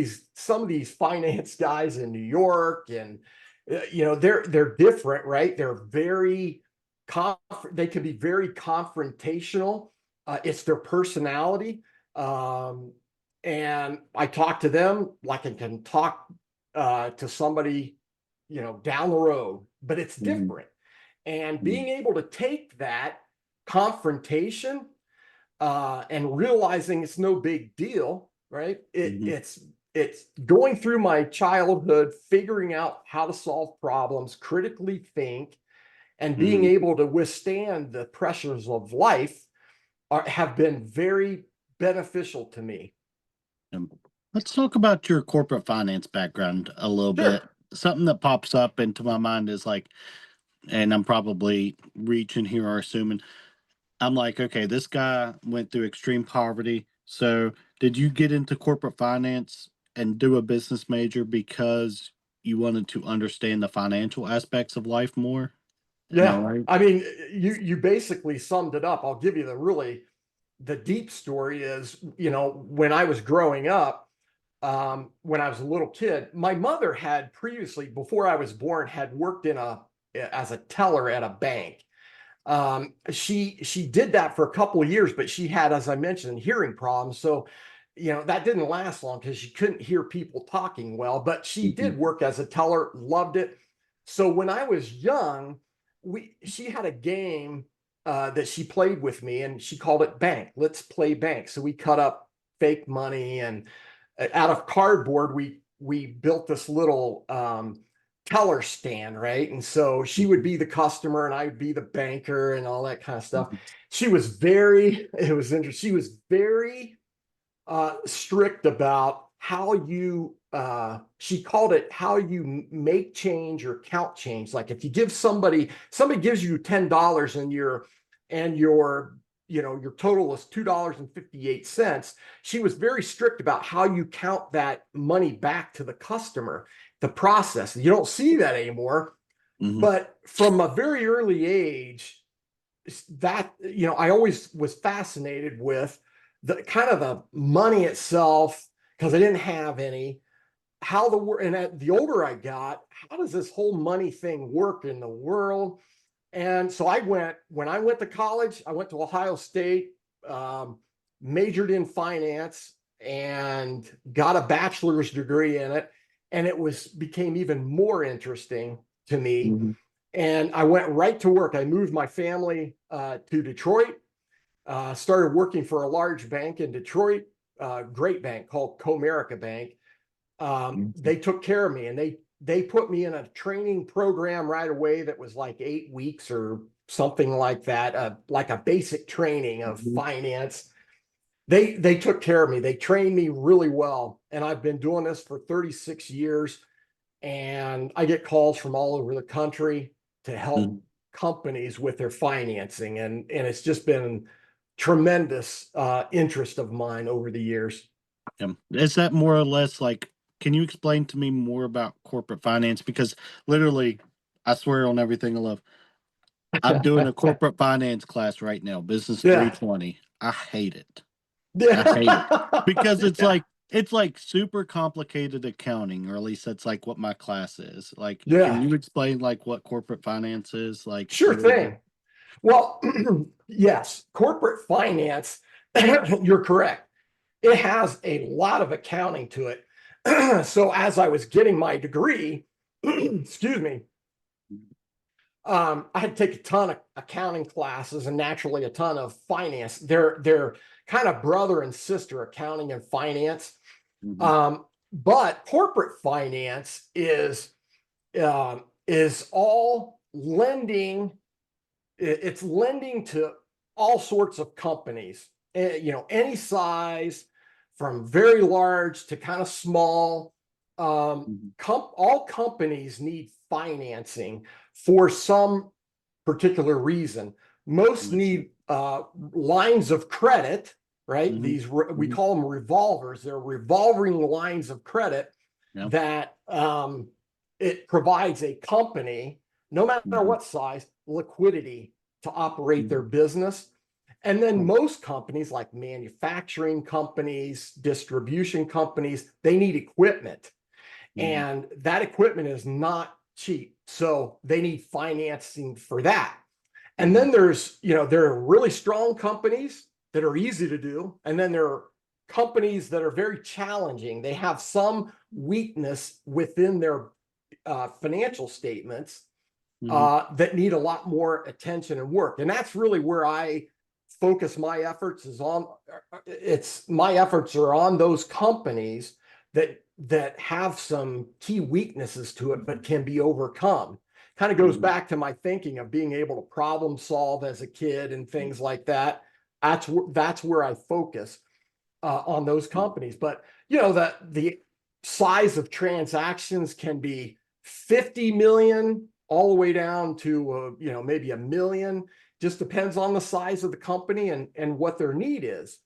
these finance guys in New York, and they're different, right? They can be very confrontational. It's their personality. Um, and I talk to them like I can talk to somebody, down the road, but it's Hmm. different. And being able to take that confrontation, and realizing it's no big deal, right? Hmm. It's going through my childhood, figuring out how to solve problems, critically think, and being Hmm. able to withstand the pressures of life have been very beneficial to me. Let's talk about your corporate finance background a little bit. Sure. Something that pops up into my mind is like, and I'm probably reaching here or assuming, I'm like, okay, this guy went through extreme poverty. So Did you get into corporate finance and do a business major because you wanted to understand the financial aspects of life more? Am I Yeah. right? I mean, you basically summed it up. I'll give you the deep story is, when I was growing up, when I was a little kid, my mother had previously, before I was born, had worked as a teller at a bank. She did that for a couple of years, but she had, as I mentioned, hearing problems. So, that didn't last long because she couldn't hear people talking well, but she Mhm. did work as a teller, loved it. So when I was young, she had a game that she played with me, and she called it Bank. Let's play Bank. So we cut up fake money, and out of cardboard, we built this little teller stand, right? And so she would be the customer and I'd be the banker and all that kind of stuff. It was interesting. She was very strict about how she called it how you make change or count change. Like if you give somebody gives you $10 and your total is $2.58. She was very strict about how you count that money back to the customer, the process. You don't see that anymore. Mhm. But from a very early age, that, I always was fascinated with the kind of the money itself, because I didn't have any, the older I got, how does this whole money thing work in the world? And so when I went to college, I went to Ohio State, majored in finance and got a bachelor's degree in it. And became even more interesting to me. Mhm. And I went right to work. I moved my family to Detroit, started working for a large bank in Detroit, great bank called Comerica Bank. They took care of me, and they put me in a training program right away that was like 8 weeks or something like that, like a basic training of Mhm. finance. They took care of me. They trained me really well, and I've been doing this for 36 years. And I get calls from all over the country to help Mhm. companies with their financing, and it's just been tremendous interest of mine over the years. Yeah. Is that more or less like, can you explain to me more about corporate finance? Because literally, I swear on everything I love, I'm doing a corporate finance class right now, Business Yeah. 320. I hate it. I hate it because Yeah. it's like super complicated accounting, or at least that's like what my class is. Like, can Yeah. you explain like what corporate finance is like a Sure little bit? thing. Well, yes, corporate finance, you're correct. It has a lot of accounting to it. So as I was getting my degree, excuse me, I had to take a ton of accounting classes and naturally a ton of finance. They're kind of brother and sister, accounting and finance. Mhm. But corporate finance is all lending. It's lending to all sorts of companies. Any size, from very large to kind of small. Mhm. All companies need financing for some particular reason. Most Makes sense. need lines of credit, right? Mhm. We Mhm. call them revolvers. They're revolving lines of credit Yeah. that it provides a company, no matter Mhm. what size, liquidity to operate their Mhm. business. And then Oh. most companies, like manufacturing companies, distribution companies, they need equipment. Mhm. And that equipment is not cheap. So they need financing for that. And Mhm. then there are really strong companies that are easy to do. And then there are companies that are very challenging. They have some weakness within their financial statements Mhm. that need a lot more attention and work. And that's really where I focus my efforts my efforts are on those companies that have some key weaknesses to it, but can be overcome. Kind of goes Mhm. back to my thinking of being able to problem solve as a kid and things like that. That's where I focus on those companies. But the size of transactions can be 50 million all the way down to maybe a million. Just depends on the size of the company and what their need is.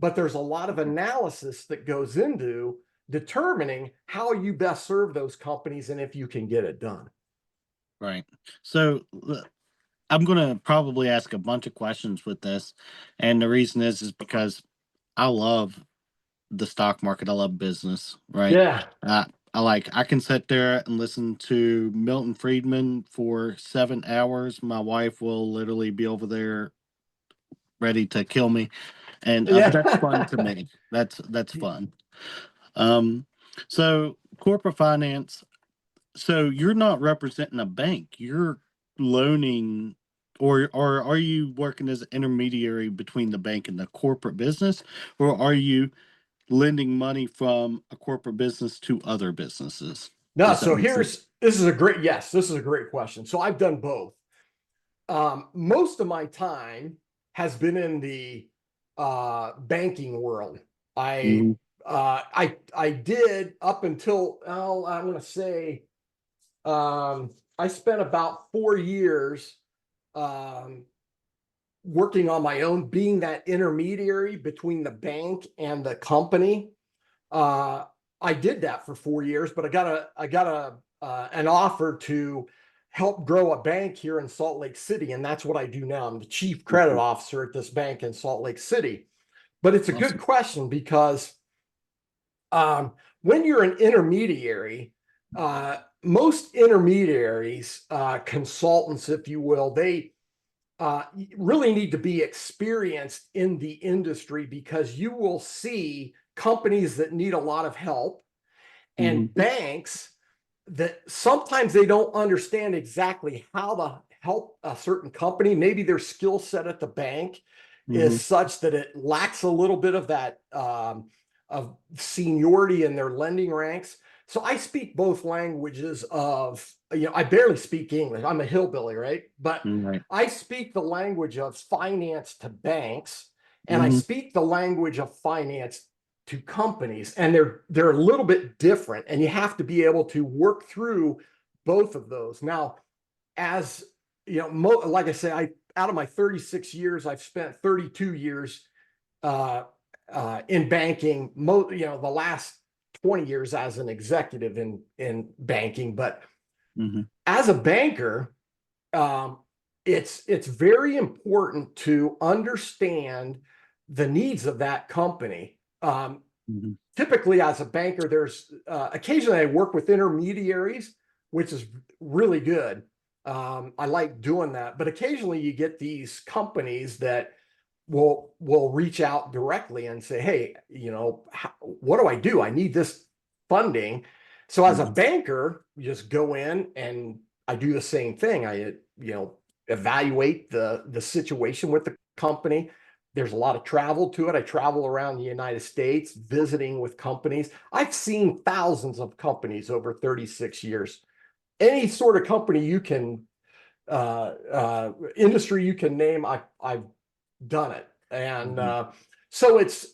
but there's a lot of analysis that goes into determining how you best serve those companies and if you can get it done. Right. So I'm going to probably ask a bunch of questions with this. And the reason is because I love the stock market. I love business, right? Yeah. I can sit there and listen to Milton Friedman for 7 hours. My wife will literally be over there ready to kill me. And but that's fun to Yeah. me. That's fun. Um, so corporate finance. So you're not representing a bank. You're loaning, or are you working as an intermediary between the bank and the corporate business, or are you lending money from a corporate business to other businesses? No, Does that so make sense? this is a great question. So I've done both. Most of my time has been in the banking world. I Mm-hmm. I did up until I want to say I spent about 4 years um, working on my own, being that intermediary between the bank and the company. Uh, I did that for 4 years, but I got an offer to help grow a bank here in Salt Lake City, and that's what I do now. I'm the chief credit officer at this bank in Salt Lake City. But it's a good Awesome. question because when you're an intermediary, most intermediaries, consultants, if you will, they really need to be experienced in the industry because you will see companies that need a lot of help Mm-hmm. and banks that sometimes they don't understand exactly how to help a certain company. Maybe their skill set at the bank Mm-hmm. is such that it lacks a little bit of that of seniority in their lending ranks. So I speak both languages of, I barely speak English. I'm a hillbilly, right? But Right. I speak the language of finance to banks, and I Mm-hmm. speak the language of finance to companies, and they're a little bit different, and you have to be able to work through both of those. Now, as like I say, I out of my 36 years, I've spent 32 years in banking. The last 20 years as an executive in banking, but Mm-hmm. as a banker, um, it's very important to understand the needs of that company. Mm-hmm. Typically, as a banker, there's occasionally I work with intermediaries, which is really good. I like doing that, but occasionally you get these companies that will reach out directly and say, "Hey, what do I do? I need this funding." So as a Mm-hmm. banker, you just go in and I do the same thing. I evaluate the situation with the company. There's a lot of travel to it. I travel around the United States visiting with companies. I've seen thousands of companies over 36 years. Any sort of company you can industry you can name, I've done it. And Mm-hmm. so it's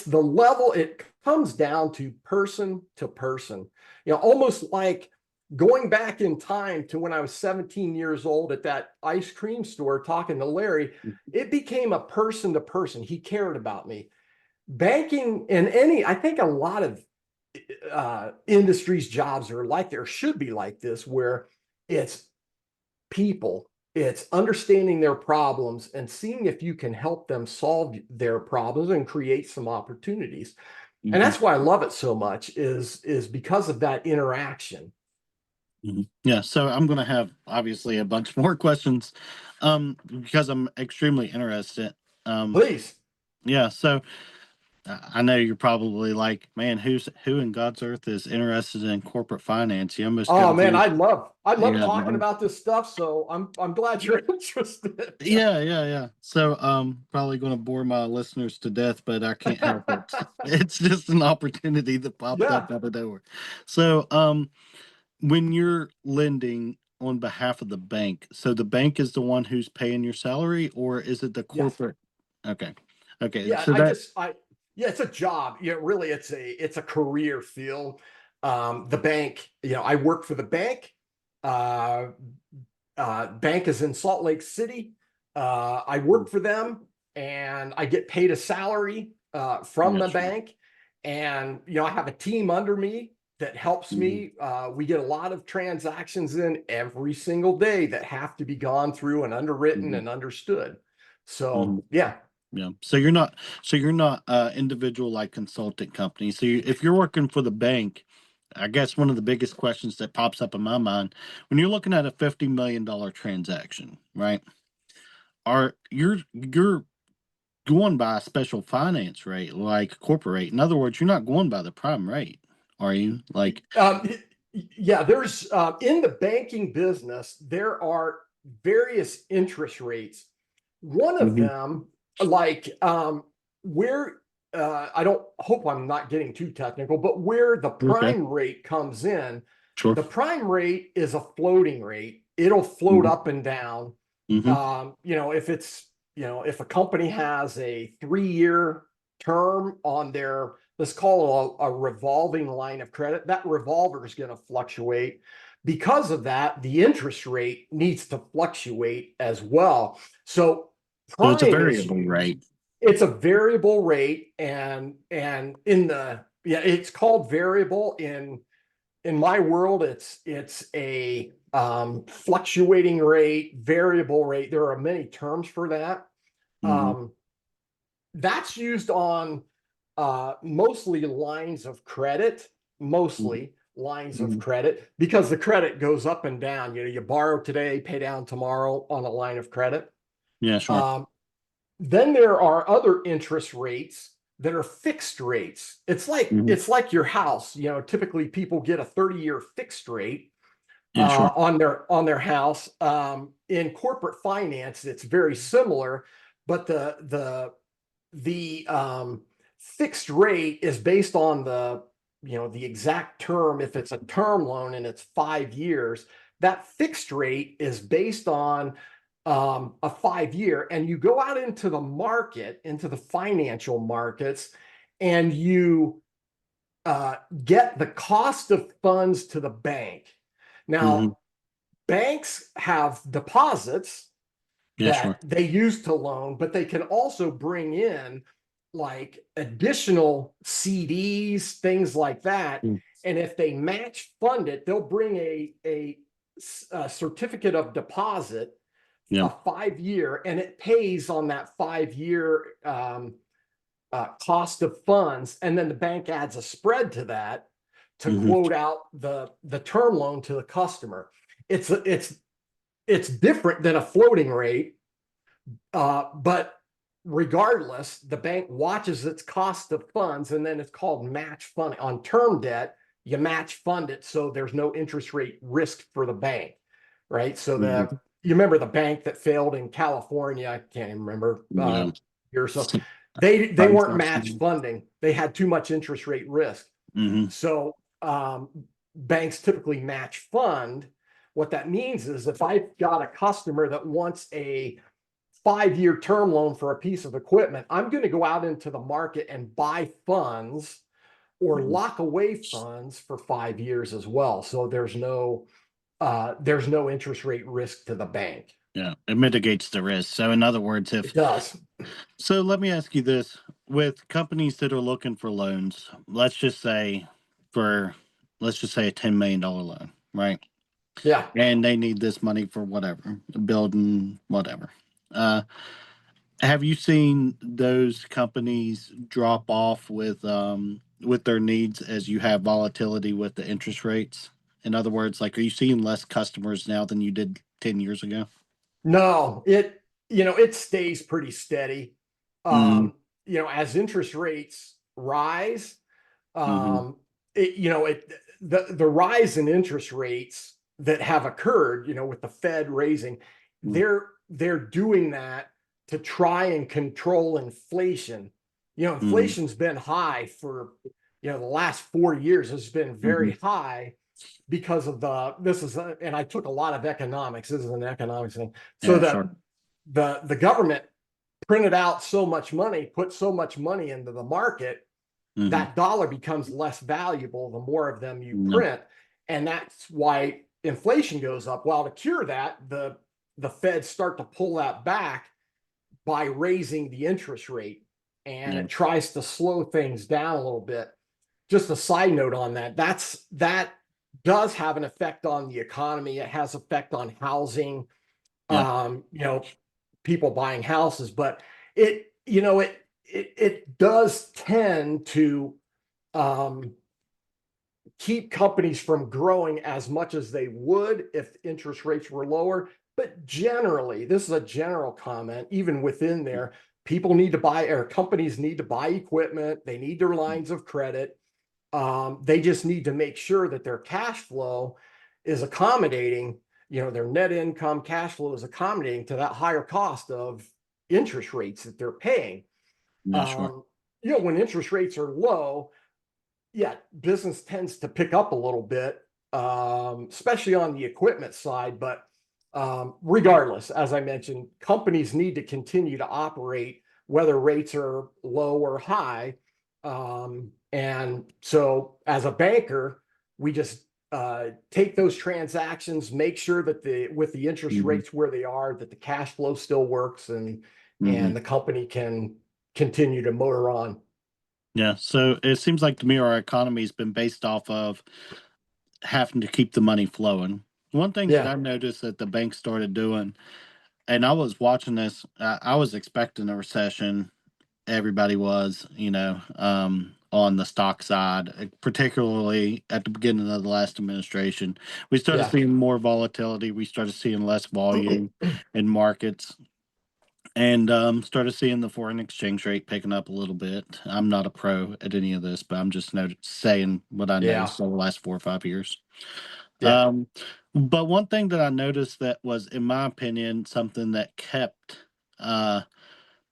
the level. It comes down to person, almost like going back in time to when I was 17 years old at that ice cream store talking to Larry. It became a person to person. He cared about me. Banking and I think a lot of industries, jobs are like there should be like this, where it's people, it's understanding their problems and seeing if you can help them solve their problems and create some opportunities. And Mm-hmm. that's why I love it so much is because of that interaction. Mm-hmm. Yeah, so I'm going to have obviously a bunch more questions because I'm extremely interested. Please. Yeah, so I know you're probably like, man, who in God's earth is interested in corporate finance? You almost got Oh to man, do, I love yeah, talking about this stuff. So I'm glad you're interested. yeah. So probably going to bore my listeners to death, but I can't help it. It's just an opportunity that popped Yeah. up out of nowhere. So when you're lending on behalf of the bank, so the bank is the one who's paying your salary, or is it the Yes. corporate? Okay. Okay. Yeah, So that. yeah, it's a job. Really, it's a career field. The bank, I work for the bank. Uh, Bank is in Salt Lake City. I work for them. and I get paid a salary from the bank. And, I have a team under me that helps me. We get a lot of transactions in every single day that have to be gone through and underwritten and understood. So, yeah. Yeah. So you're not individual like consultant company. So if you're working for the bank, I guess one of the biggest questions that pops up in my mind when you're looking at a $50 million transaction, right? You're going by a special finance rate, like corporate rate. In other words, you're not going by the prime rate, are you? Like, yeah, there's in the banking business, there are various interest rates. One of them, like where I don't hope I'm not getting too technical, but where the prime rate comes in, sure. the prime rate is a floating rate. It'll float up and down. If it's, if a company has a 3-year term on their, let's call it a revolving line of credit, that revolver is going to fluctuate. Because of that, the interest rate needs to fluctuate as well. So it's a variable rate. It's a variable rate, and it's called variable. In my world, it's a fluctuating rate, variable rate. There are many terms for that. That's used on mostly lines of credit, lines of credit, because the credit goes up and down. You borrow today, pay down tomorrow on a line of credit. Yeah, sure. Then there are other interest rates that are fixed rates. It's like your house. Typically people get a 30-year fixed rate on their house. In corporate finance, it's very similar, but the fixed rate is based on the exact term. If it's a term loan and it's 5 years, that fixed rate is based on a 5-year, and you go out into the market, into the financial markets, and you get the cost of funds to the bank. Now, banks have deposits that they use to loan, but they can also bring in like additional CDs, things like that. And if they match fund it, they'll bring a certificate of deposit, a 5-year, and it pays on that 5-year cost of funds. And then the bank adds a spread to that to quote out the term loan to the customer. It's different than a floating rate, but regardless, the bank watches its cost of funds, and then it's called match funding. On term debt, you match fund it, so there's no interest rate risk for the bank, right? So you remember the bank that failed in California? I can't even remember or so. They weren't match funding. They had too much interest rate risk. So banks typically match fund. What that means is if I've got a customer that wants a 5-year term loan for a piece of equipment, I'm going to go out into the market and buy funds or lock away funds for 5 years as well. So there's no interest rate risk to the bank. Yeah, it mitigates the risk. So in other words, it does. So let me ask you this: with companies that are looking for loans, let's just say a $10 million loan, right? Yeah. And they need this money for whatever, building, whatever. Have you seen those companies drop off with their needs as you have volatility with the interest rates? In other words, like, are you seeing less customers now than you did 10 years ago? No, it stays pretty steady. As interest rates rise, the rise in interest rates that have occurred, with the Fed raising, they're doing that to try and control inflation. Inflation's been high for, the last 4 years has been very high because of and I took a lot of economics. This is an economics thing. So the government printed out so much money, put so much money into the market, that dollar becomes less valuable the more of them you print. And that's why inflation goes up. Well, to cure that, the Feds start to pull that back by raising the interest rate, and Yeah. it tries to slow things down a little bit. Just a side note on that, that does have an effect on the economy. It has effect on housing, Yeah. people buying houses, but it does tend to keep companies from growing as much as they would if interest rates were lower. But generally, this is a general comment, even within there, people need to buy, or companies need to buy equipment. They need their lines of credit. They just need to make sure that their cash flow is accommodating, their net income cash flow is accommodating to that higher cost of interest rates that they're paying. Yeah, sure. When interest rates are low, yeah, business tends to pick up a little bit, especially on the equipment side. But regardless, as I mentioned, companies need to continue to operate whether rates are low or high. And so as a banker, we just take those transactions, make sure that with the interest Mhm. rates where they are, that the cash flow still works, and Mhm. the company can continue to motor on. Yeah. So it seems like to me our economy's been based off of having to keep the money flowing. One thing that Yeah, I noticed that the bank started doing, and I was watching this, I was expecting a recession. Everybody was, on the stock side, particularly at the beginning of the last administration. We started yeah, seeing more volatility. We started seeing less volume in markets, and started seeing the foreign exchange rate picking up a little bit. I'm not a pro at any of this, but I'm just saying what I yeah, noticed over the last 4 or 5 years. yeah, Um, but one thing that I noticed that was, in my opinion, something that kept uh,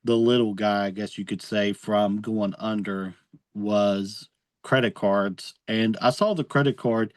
the little guy, I guess you could say, from going under was credit cards. And I saw the credit card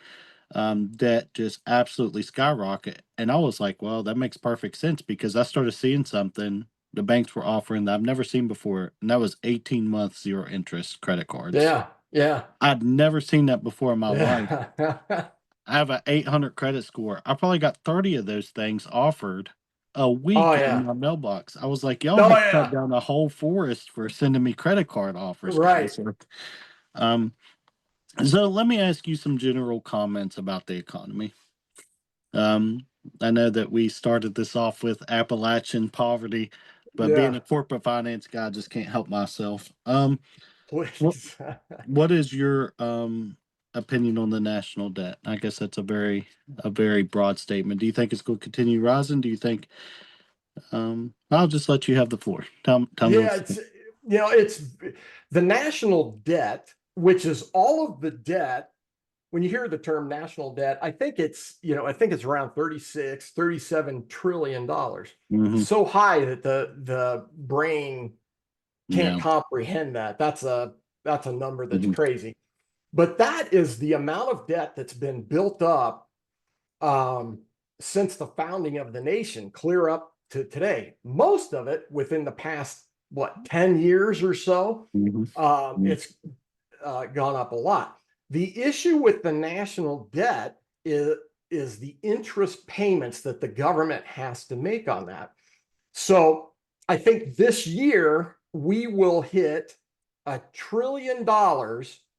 debt just absolutely skyrocket. And I was like, well, that makes perfect sense because I started seeing something the banks were offering that I've never seen before. And that was 18-month zero interest credit cards. yeah, yeah, I'd never seen that before in my life. yeah. I have an 800 credit score. I probably got 30 of those things offered a Oh week in yeah. my mailbox. I was like, y'all Oh have cut yeah. down a whole forest for sending me credit card offers, Right. guys. Um, so let me ask you some general comments about the economy. Um, I know that we started this off with Appalachian poverty, but being Yeah. a corporate finance guy, I just can't help myself. What Please. what is your opinion on the national debt? I guess that's a very broad statement. Do you think it's going to continue rising? Do you think I'll just let you have the floor. Tell me Yeah, what you it's think. it's the national debt, which is all of the debt. When you hear the term national debt, I think it's around 36, 37 trillion dollars. Hmm. So high that the brain can't Yeah. comprehend that. That's a number that's Hmm. crazy. But that is the amount of debt that's been built up um, since the founding of the nation, clear up to today. Most of it within the past, 10 years or so. Hmm. It's gone up a lot. The issue with the national debt is the interest payments that the government has to make on that. So I think this year we will hit $1 trillion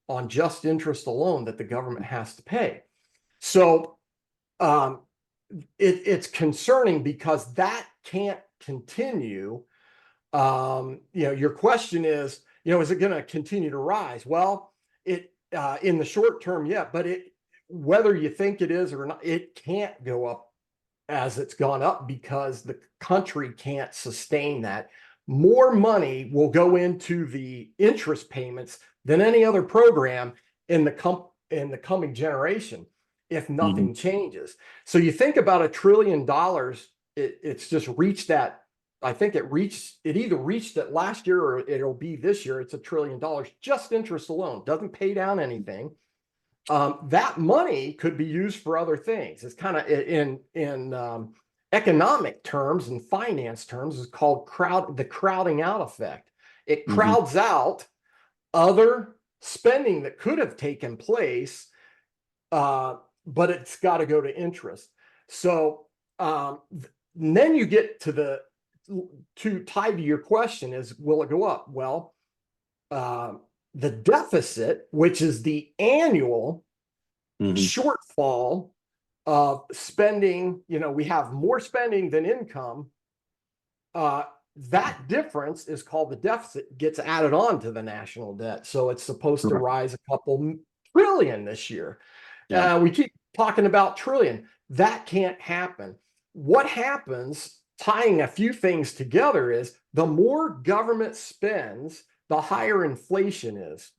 on just interest alone that the government has to pay. So um, it's concerning because that can't continue. Your question is it going to continue to rise? Well, it in the short term, yeah, but whether you think it is or not, it can't go up as it's gone up because the country can't sustain that. More money will go into the interest payments than any other program in the coming generation if Hmm. nothing changes. So you think about $1 trillion, it's just reached that. I think it either reached it last year or it'll be this year. It's $1 trillion, just interest alone, doesn't pay down anything. That money could be used for other things. It's kind of in economic terms and finance terms is called the crowding out effect. It Hmm. crowds out other spending that could have taken place, but it's got to go to interest. So then you get to to tie to your question is, will it go up? Well, the deficit, which is the annual shortfall of spending, we have more spending than income. That difference is called the deficit, gets added on to the national debt. So it's supposed to rise a couple trillion this year. Yeah. We keep talking about trillion. That can't happen. What happens, tying a few things together, is the more government spends, the higher inflation is,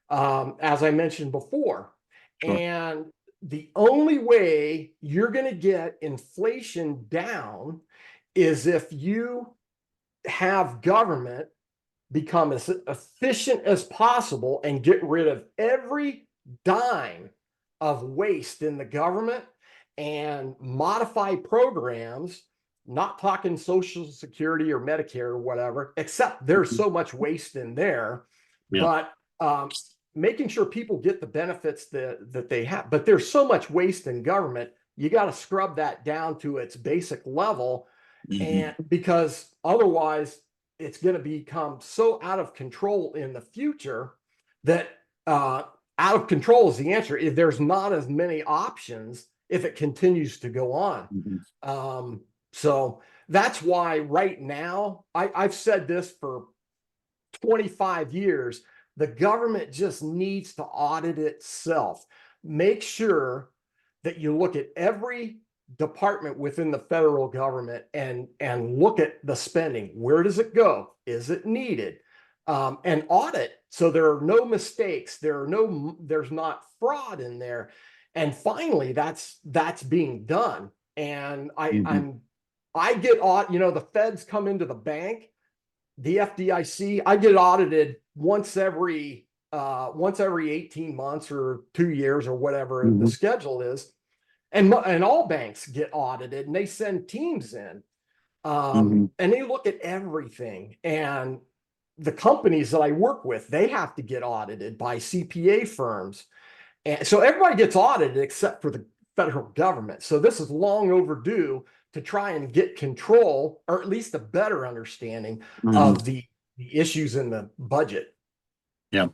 as I mentioned before. And the only way you're going to get inflation down is if you have government become as efficient as possible and get rid of every dime of waste in the government and modify programs, not talking Social Security or Medicare or whatever, except there's so much waste in there, but making sure people get the benefits that they have. But there's so much waste in government, you got to scrub that down to its basic level. And because otherwise it's going to become so out of control in the future that out of control is the answer. If there's not as many options, if it continues to go on. So that's why right now, I've said this for 25 years, the government just needs to audit itself. Make sure that you look at every department within the federal government and look at the spending. Where does it go? Is it needed? And audit so there are no mistakes. There's not fraud in there. And finally, that's being done. And I get the feds come into the bank, the FDIC. I get audited once every 18 months or 2 years or whatever the schedule is. And all banks get audited, and they send teams in, and they look at everything. And the companies that I work with, they have to get audited by CPA firms. And so everybody gets audited except for the federal government. So this is long overdue to try and get control, or at least a better understanding of the issues in the budget. Yeah.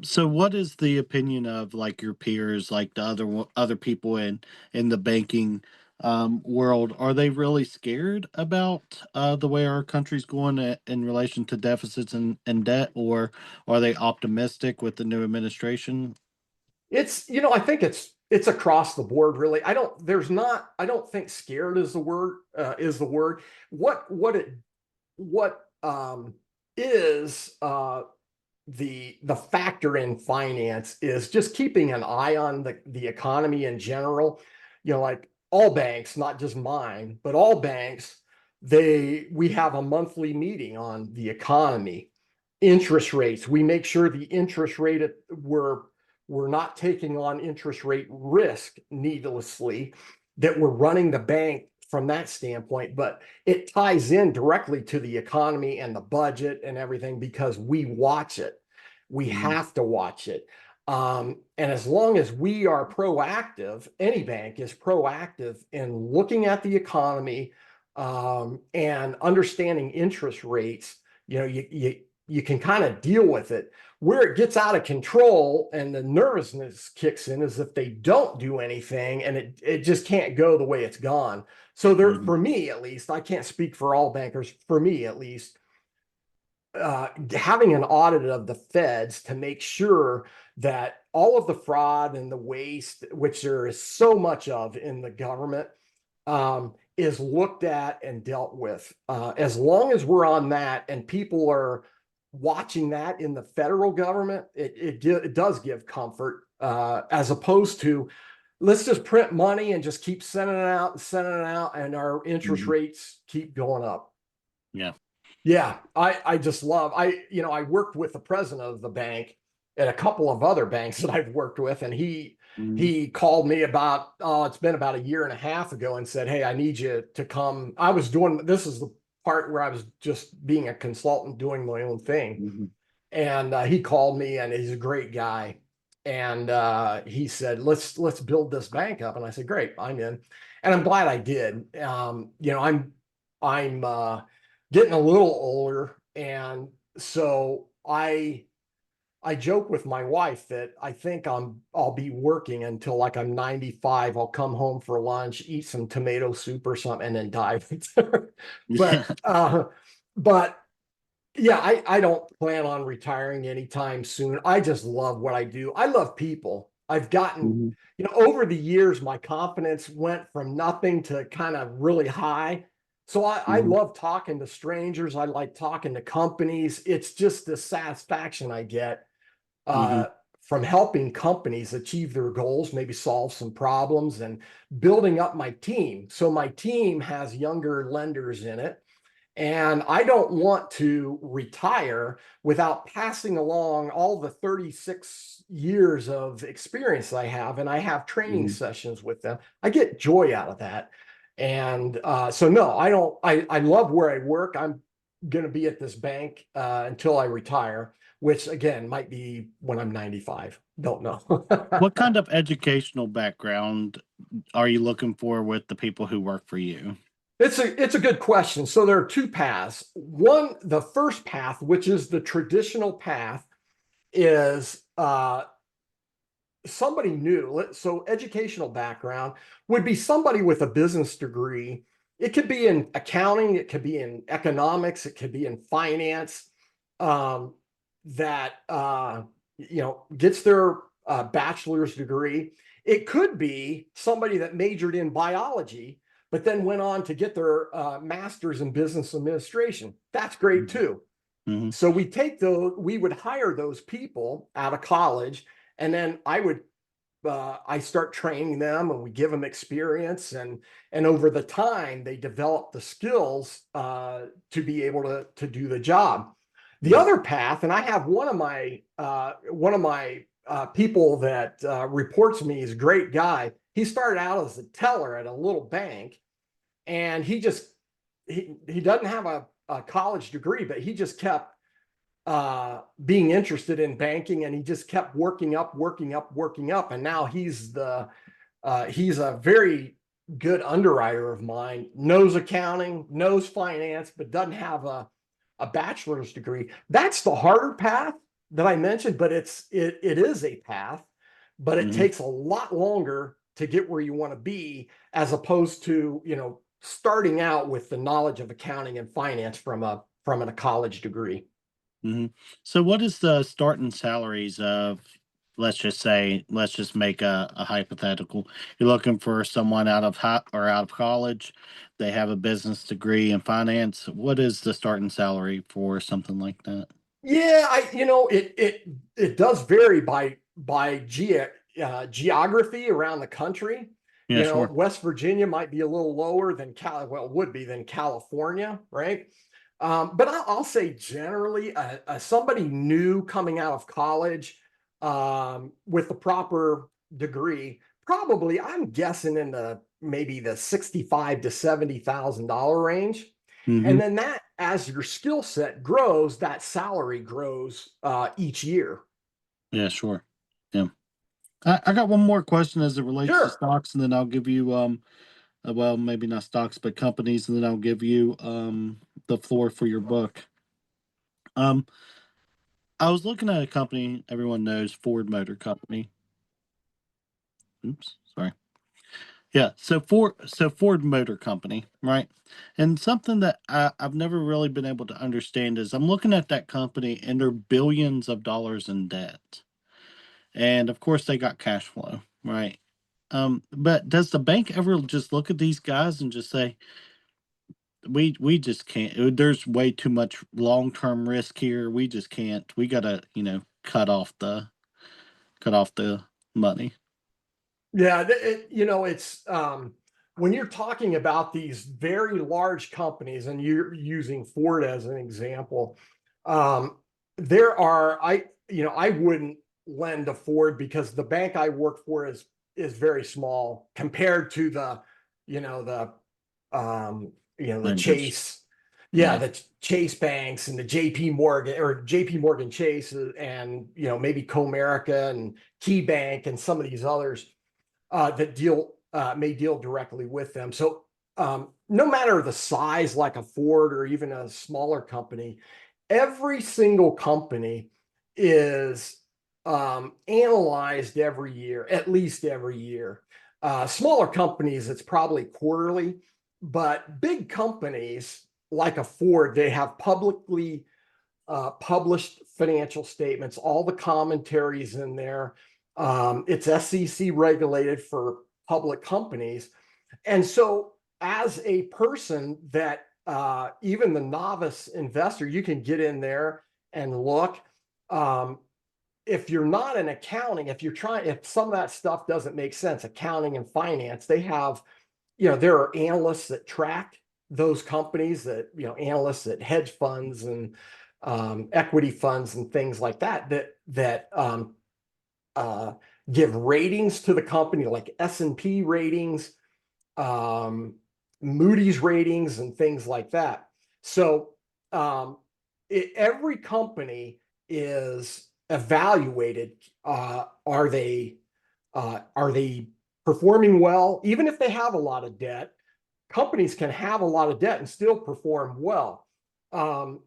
So what is the opinion of like your peers, like the other people in the banking world? Are they really scared about the way our country's going in relation to deficits and debt, or are they optimistic with the new administration? It's, I think it's across the board, really. I don't think scared is the word. What is the factor in finance is just keeping an eye on the economy in general. Like all banks, not just mine, but all banks, we have a monthly meeting on the economy, interest rates. We make sure the interest rate we're not taking on interest rate risk needlessly, that we're running the bank from that standpoint, but it ties in directly to the economy and the budget and everything because we watch it. We have to watch it. And as long as we are proactive, any bank is proactive in looking at the economy and understanding interest rates, you can kind of deal with it. Where it gets out of control and the nervousness kicks in is if they don't do anything and it just can't go the way it's gone. So for me, at least, I can't speak for all bankers, for me, at least, having an audit of the feds to make sure that all of the fraud and the waste, which there is so much of in the government, is looked at and dealt with. As long as we're on that and people are watching that in the federal government, it does give comfort, as opposed to let's just print money and just keep sending it out and our interest rates keep going up. Yeah, I just love, I worked with the president of the bank at a couple of other banks that I've worked with, and he called me it's been about a year and a half ago and said, hey, I need you to come. This is the part where I was just being a consultant doing my own thing. And he called me, and he's a great guy. And he said, let's build this bank up. And I said, great, I'm in. And I'm glad I did. I'm getting a little older, and so I joke with my wife that I think I'll be working until like I'm 95. I'll come home for lunch, eat some tomato soup or something, and then die. Yeah. But yeah, I don't plan on retiring anytime soon. I just love what I do. I love people. I've gotten, Mhm. over the years, my confidence went from nothing to kind of really high. So I Mhm. love talking to strangers. I like talking to companies. It's just the satisfaction I get Mhm. uh, from helping companies achieve their goals, maybe solve some problems, and building up my team. So my team has younger lenders in it. And I don't want to retire without passing along all the 36 years of experience I have. And I have training Mhm. sessions with them. I get joy out of that. And so, no, I don't. I love where I work. I'm going to be at this bank until I retire, which again might be when I'm 95. Don't know. What kind of educational background are you looking for with the people who work for you? It's a good question. So there are two paths. One, the first path, which is the traditional path, is somebody new. So educational background would be somebody with a business degree. It could be in accounting, it could be in economics, it could be in finance, um, that gets their bachelor's degree. It could be somebody that majored in biology, but then went on to get their master's in business administration. That's great too. Mhm. So we would hire those people out of college, and then I start training them, and we give them experience, and over the time they develop the skills to be able to do the job. The Mhm. other path, and I have one of my people that reports to me, is a great guy. He started out as a teller at a little bank, and he doesn't have a college degree, but he just kept being interested in banking, and he just kept working up, working up, working up, and now he's a very good underwriter of mine. Knows accounting, knows finance, but doesn't have a bachelor's degree. That's the harder path that I mentioned, but it is a path, but it Mhm. takes a lot longer to get where you want to be, as opposed to starting out with the knowledge of accounting and finance from a college degree. Mhm. So what is the starting salaries of, let's just make a hypothetical. You're looking for someone out of high or out of college. They have a business degree in finance. What is the starting salary for something like that? Yeah, it does vary by geography around the country. Yeah, sure. West Virginia might be a little lower than well, it would be than California, right? But I'll say generally, somebody new coming out of college with the proper degree, probably I'm guessing in the maybe the 65 to $70,000 range. And Mhm. then that, as your skill set grows, that salary grows each year. Yeah, sure. Yeah. I got one more question as it relates to Sure. stocks, and then I'll give you well, maybe not stocks, but companies, and then I'll give you the floor for your book. Um I was looking at a company everyone knows, Ford Motor Company. Oops, sorry. Yeah, so Ford Motor Company, right? And something that I've never really been able to understand is I'm looking at that company and they're billions of dollars in debt. And of course they got cash flow, right? But does the bank ever just look at these guys and just say, we just can't, there's way too much long-term risk here. We just can't. We gotta, cut off the money. Yeah, it's when you're talking about these very large companies, and you're using Ford as an example, um, there are I wouldn't lend to Ford because the bank I work for is very small compared to the Lenders. Chase, yeah, Yeah. the Chase banks and the JP Morgan or JP Morgan Chase, and maybe Comerica and Key Bank and some of these others that may deal directly with them. So no matter the size, like a Ford or even a smaller company, every single company is analyzed every year, at least every year. Smaller companies, it's probably quarterly, but big companies like a Ford, they have publicly published financial statements, all the commentaries in there. It's SEC regulated for public companies. And so as a person that even the novice investor, you can get in there and look. If you're not in accounting, if some of that stuff doesn't make sense, accounting and finance, they have, there are analysts that track those companies, that, analysts at hedge funds and equity funds and things like that give ratings to the company, like S&P ratings, Moody's ratings, and things like that. So every company is evaluated. Are they performing well? Even if they have a lot of debt, companies can have a lot of debt and still perform well. So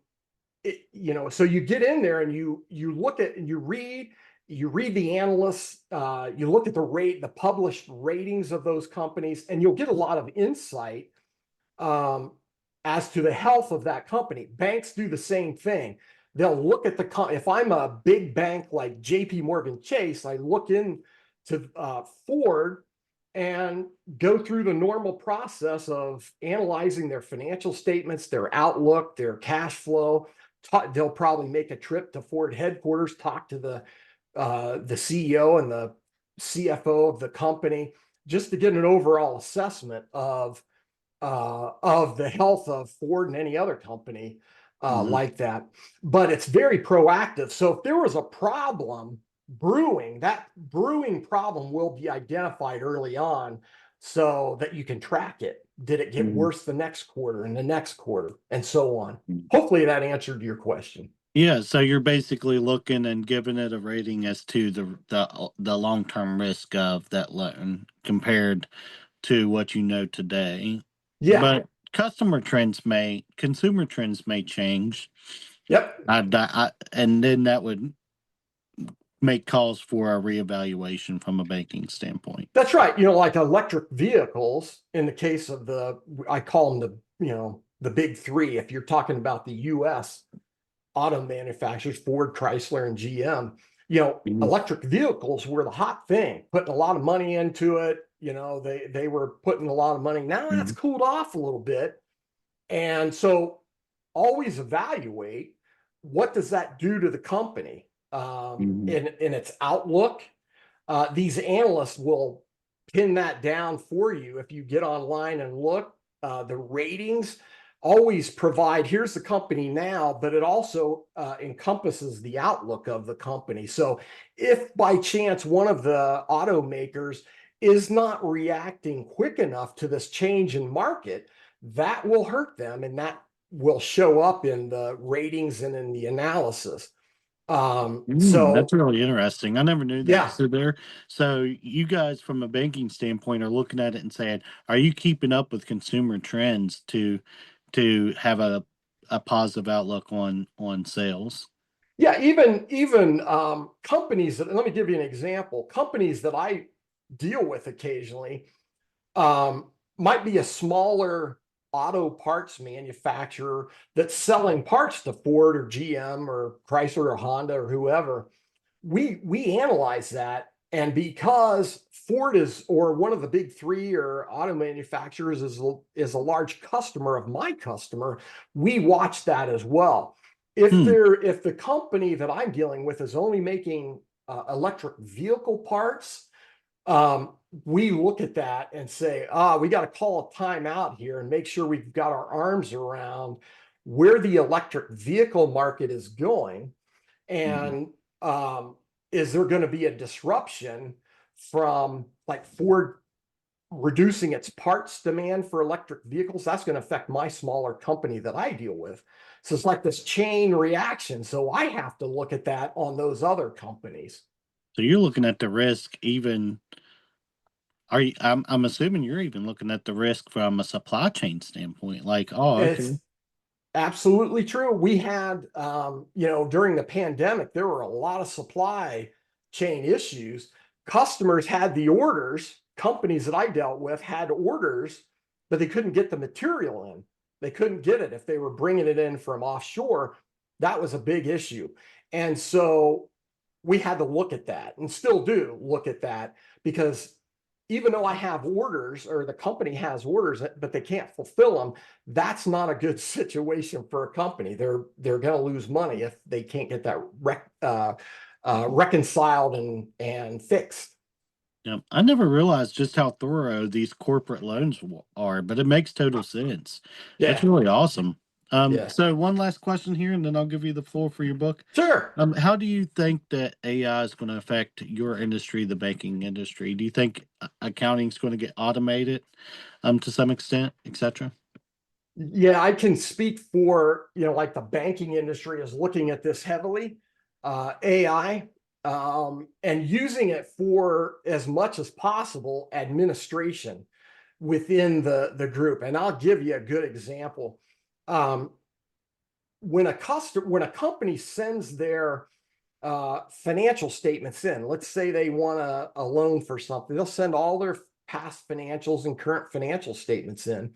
you get in there and you look at and you read the analysts, you look at the published ratings of those companies, and you'll get a lot of insight as to the health of that company. Banks do the same thing. They'll look at if I'm a big bank like JP Morgan Chase, I look into Ford and go through the normal process of analyzing their financial statements, their outlook, their cash flow. They'll probably make a trip to Ford headquarters, talk to the CEO and the CFO of the company, just to get an overall assessment of the health of Ford and any other company like that. But it's very proactive. So if there was a problem brewing, that brewing problem will be identified early on so that you can track it. Did it get worse the next quarter and the next quarter and so on? Hopefully that answered your question. Yeah, so you're basically looking and giving it a rating as to the long-term risk of that loan compared to what you know today. Yeah. But consumer trends may change. Yep. And then that would make calls for a reevaluation from a banking standpoint. That's right. Like electric vehicles, in the case of I call them the big three. If you're talking about the U.S. auto manufacturers, Ford, Chrysler, and GM, electric vehicles were the hot thing, putting a lot of money into it. They were putting a lot of money. Now that's cooled off a little bit. And so always evaluate, what does that do to the company in its outlook? These analysts will pin that down for you if you get online and look. The ratings always provide, here's the company now, but it also encompasses the outlook of the company. So if by chance one of the automakers is not reacting quick enough to this change in market, that will hurt them, and that will show up in the ratings and in the analysis. So that's really interesting. I never knew that. Yeah. So you guys, from a banking standpoint, are looking at it and saying, are you keeping up with consumer trends to have a positive outlook on sales? Yeah, even companies let me give you an example. Companies that I deal with occasionally might be a smaller auto parts manufacturer that's selling parts to Ford or GM or Chrysler or Honda or whoever. We analyze that, and because Ford or one of the big three or auto manufacturers is a large customer of my customer, we watch that as well. If the company that I'm dealing with is only making electric vehicle parts, we look at that and say, we got to call a timeout here and make sure we've got our arms around where the electric vehicle market is going. And is there going to be a disruption from, like, Ford reducing its parts demand for electric vehicles? That's going to affect my smaller company that I deal with. So it's like this chain reaction. So I have to look at that on those other companies. So you're looking at the risk even I'm assuming you're even looking at the risk from a supply chain standpoint. Like, oh, It's okay. absolutely true. We had, during the pandemic, there were a lot of supply chain issues. Customers had the orders, companies that I dealt with had orders, but they couldn't get the material in. They couldn't get it if they were bringing it in from offshore. That was a big issue. And so we had to look at that and still do look at that, because even though I have orders, or the company has orders, but they can't fulfill them, that's not a good situation for a company. They're going to lose money if they can't get that reconciled and fixed. Yeah, I never realized just how thorough these corporate loans are, but it makes total sense. That's Yeah, really awesome. yeah, So one last question here, and then I'll give you the floor for your book. sure. How do you think that AI is going to affect your industry, the banking industry? Do you think accounting is going to get automated, to some extent, etc.? Yeah, I can speak for, like the banking industry is looking at this heavily, AI, and using it for as much as possible administration within the group. And I'll give you a good example. Um, when a company sends their financial statements in, let's say they want a loan for something, they'll send all their past financials and current financial statements in.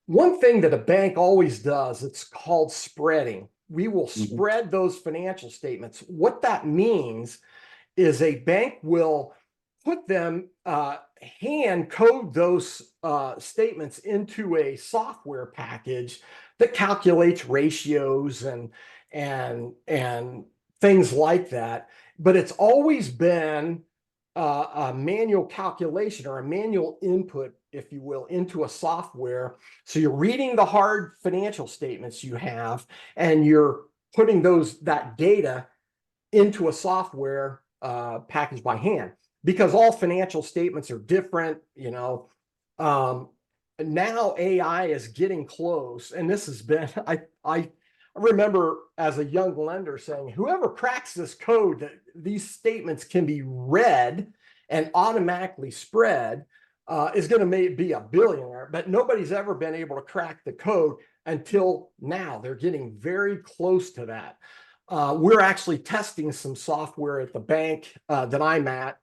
One thing that a bank always does, it's called spreading. We will Hmm. spread those financial statements. What that means is a bank will put them, hand code those statements into a software package that calculates ratios and things like that. But it's always been a manual calculation, or a manual input, if you will, into a software. So you're reading the hard financial statements you have, and you're putting that data into a software package by hand, because all financial statements are different. Um, Now AI is getting close, and this has been I remember as a young lender saying, whoever cracks this code that these statements can be read and automatically spread is going to be a billionaire. But nobody's ever been able to crack the code until now. They're getting very close to that. We're actually testing some software at the bank that I'm at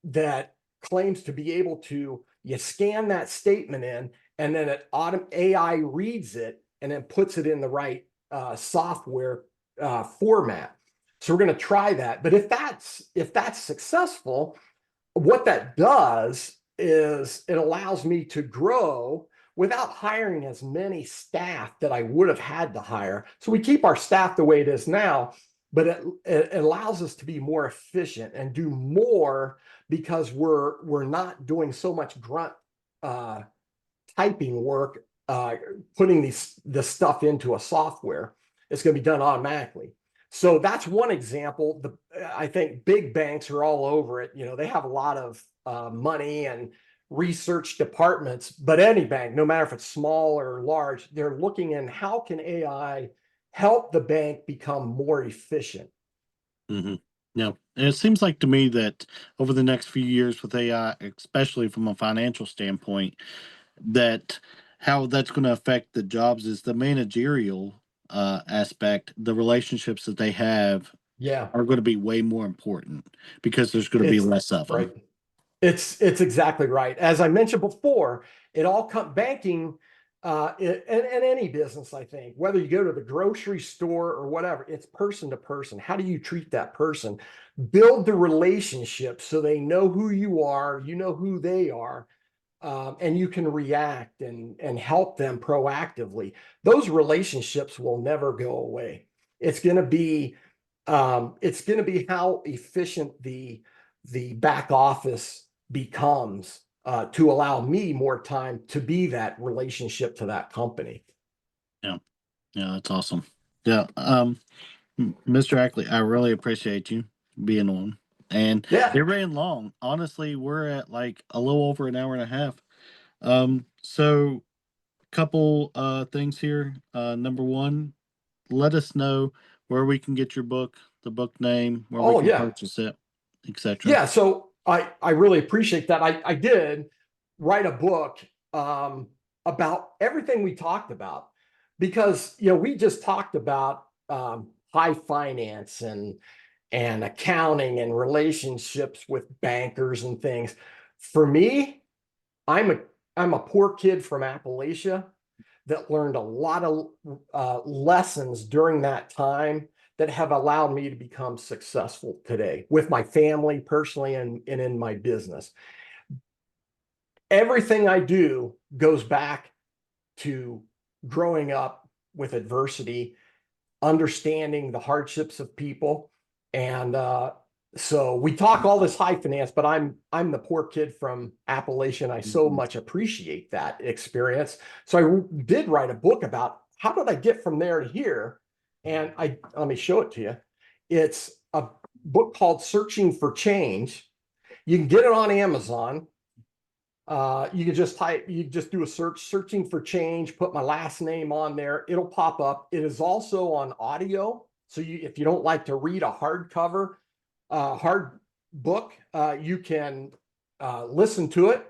that claims to be able to, you scan that statement in, and then AI reads it and then puts it in the right software format. So we're going to try that. But if that's successful, what that does is it allows me to grow without hiring as many staff that I would have had to hire. So we keep our staff the way it is now, but it allows us to be more efficient and do more, because we're not doing so much grunt typing work, putting this stuff into a software. It's going to be done automatically. So that's one example. I think big banks are all over it. They have a lot of money and research departments, but any bank, no matter if it's small or large, they're looking in how can AI help the bank become more efficient. Hmm. Yeah, and it seems like to me that over the next few years with AI, especially from a financial standpoint, that how that's going to affect the jobs is the managerial aspect. The relationships that they have Yeah, are going to be way more important because there's going to be it's less of them. right. It's exactly right. As I mentioned before, it all comes banking, and any business, I think, whether you go to the grocery store or whatever, it's person to person. How do you treat that person? Build the relationship so they know who you are, you know who they are, and you can react and help them proactively. Those relationships will never go away. It's going to be how efficient the back office becomes, to allow me more time to be that relationship to that company. Yeah, yeah, that's awesome. Yeah, Mr. Ackley, I really appreciate you being on. And Yeah. it ran long. Honestly, we're at like a little over an hour and a half. So couple things here. Number one, let us know where we can get your book, the book name, where we Oh can yeah. purchase it, etc. Yeah. So I really appreciate that. I did. write a book about everything we talked about, because we just talked about high finance and accounting and relationships with bankers and things. For me, I'm a I'm a poor kid from Appalachia that learned a lot of lessons during that time that have allowed me to become successful today with my family personally and in my business. Everything I do goes back to growing up with adversity, understanding the hardships of people. And so we talk all this high finance, but I'm the poor kid from Appalachian. I so much appreciate that experience. So I did write a book about how did I get from there to here. And let me show it to you. It's a book called Searching for Change. You can get it on Amazon. You can just do a searching for change, put my last name on there. It'll pop up. It is also on audio. So if you don't like to read a hardcover, hard book, you can listen to it.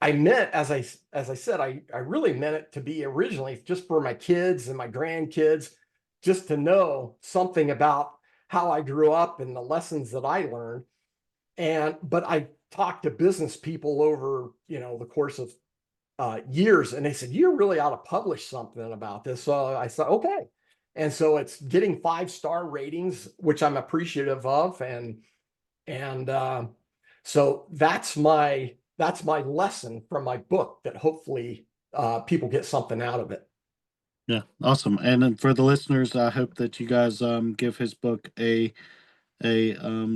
I meant, as I said, I really meant it to be originally just for my kids and my grandkids, just to know something about how I grew up and the lessons that I learned. But I talked to business people over, the course of years, and they said, you really ought to publish something about this. So I said, okay. And so it's getting 5-star ratings, which I'm appreciative of. And so that's my lesson from my book, that hopefully people get something out of it. Yeah, awesome. And then for the listeners, I hope that you guys give his book a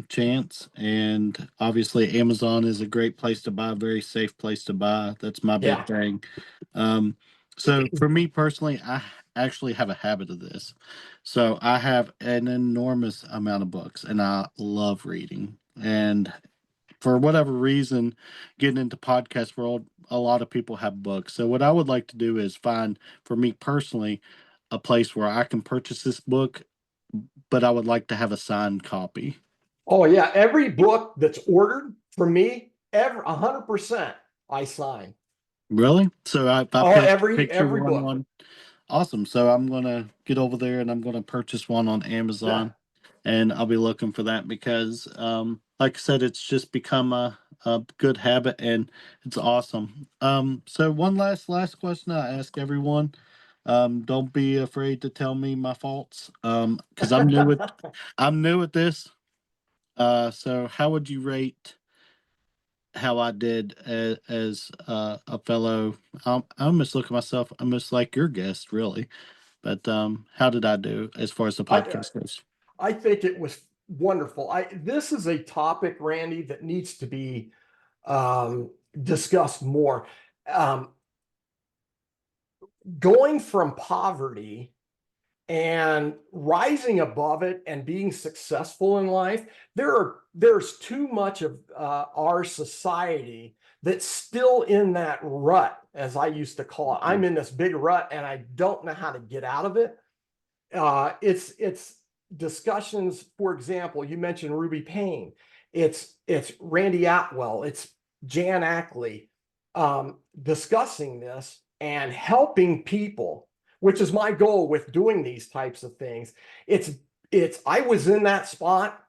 chance. And obviously Amazon is a great place to buy, very safe place to buy. That's my big Yeah. thing. So for me personally, I actually have a habit of this. So I have an enormous amount of books and I love reading. And for whatever reason, getting into podcast world, a lot of people have books. So what I would like to do is find, for me personally, a place where I can purchase this book, but I would like to have a signed copy. Oh yeah. Every book that's ordered from me, 100% I sign. Really? So I Oh, pick picture every book. one. Awesome. So I'm gonna get over there and I'm gonna purchase one on Yeah. Amazon, and I'll be looking for that because, like I said, it's just become a good habit and it's awesome. So one last question I ask everyone. Don't be afraid to tell me my faults. Because I'm new at this. So how would you rate how I did as a fellow? I almost look at myself almost like your guest, really. But how did I do as far as the I podcast goes? I think it was wonderful. This is a topic, Randy, that needs to be discussed more. Um, Going from poverty and rising above it and being successful in life, there's too much of our society that's still in that rut, as I used to call it. I'm in this big rut and I don't know how to get out of it. It's discussions. For example, you mentioned Ruby Payne. It's Randy Atwell. It's Jan Ackley, discussing this and helping people, which is my goal with doing these types of things. It's I was in that spot,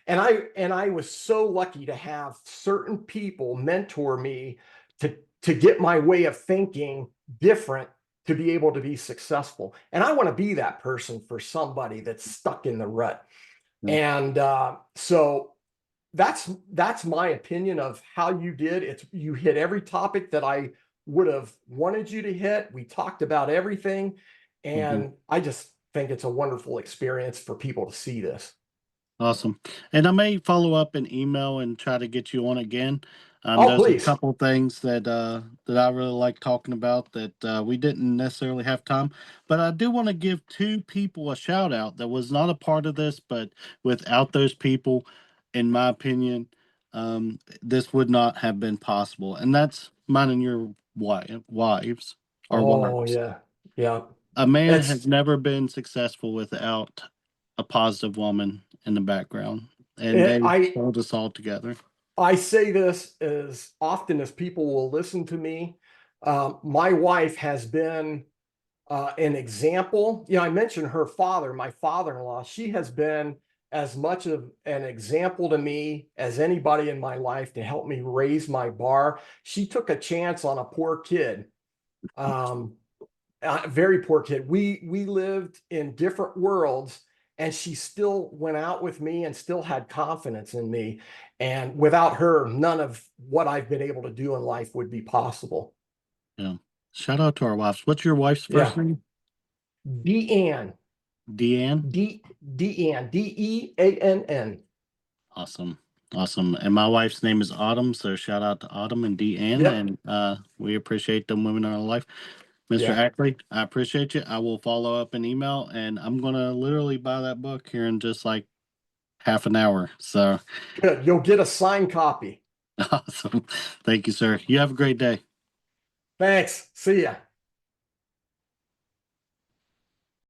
and I was so lucky to have certain people mentor me to get my way of thinking different, to be able to be successful. And I want to be that person for somebody that's stuck in the rut. Yeah. And so that's my opinion of how you did. You hit every topic that I would have wanted you to hit. We talked about everything, Mhm. and I just think it's a wonderful experience for people to see this. Awesome. And I may follow up an email and try to get you on again. Oh, There's a please. couple things that I really like talking about that we didn't necessarily have time. But I do want to give two people a shout out that was not a part of this, but without those people, in my opinion, this would not have been possible. And that's mine and your wives or Oh, wives. yeah. Yeah. A man has It's never been successful without a positive woman in the background, and it, they I hold us all together. I say this as often as people will listen to me. My wife has been an example. I mentioned her father, my father-in-law. She has been as much of an example to me as anybody in my life to help me raise my bar. She took a chance on a poor kid, a very poor kid. We lived in different worlds, and she still went out with me and still had confidence in me. And without her, none of what I've been able to do in life would be possible. Yeah. Shout out to our wives. What's your wife's first Yeah. name? Deanne. Deanne. Deanne. Deann. Awesome. Awesome. And my wife's name is Autumn. So shout out to Autumn and Deanne. Yep. And we appreciate them women in our life. Mr. Yeah. Ackley, I appreciate you. I will follow up an email, and I'm going to literally buy that book here in just like half an hour. So Good. You'll get a signed copy. awesome. Thank you, sir. You have a great day. Thanks. See ya.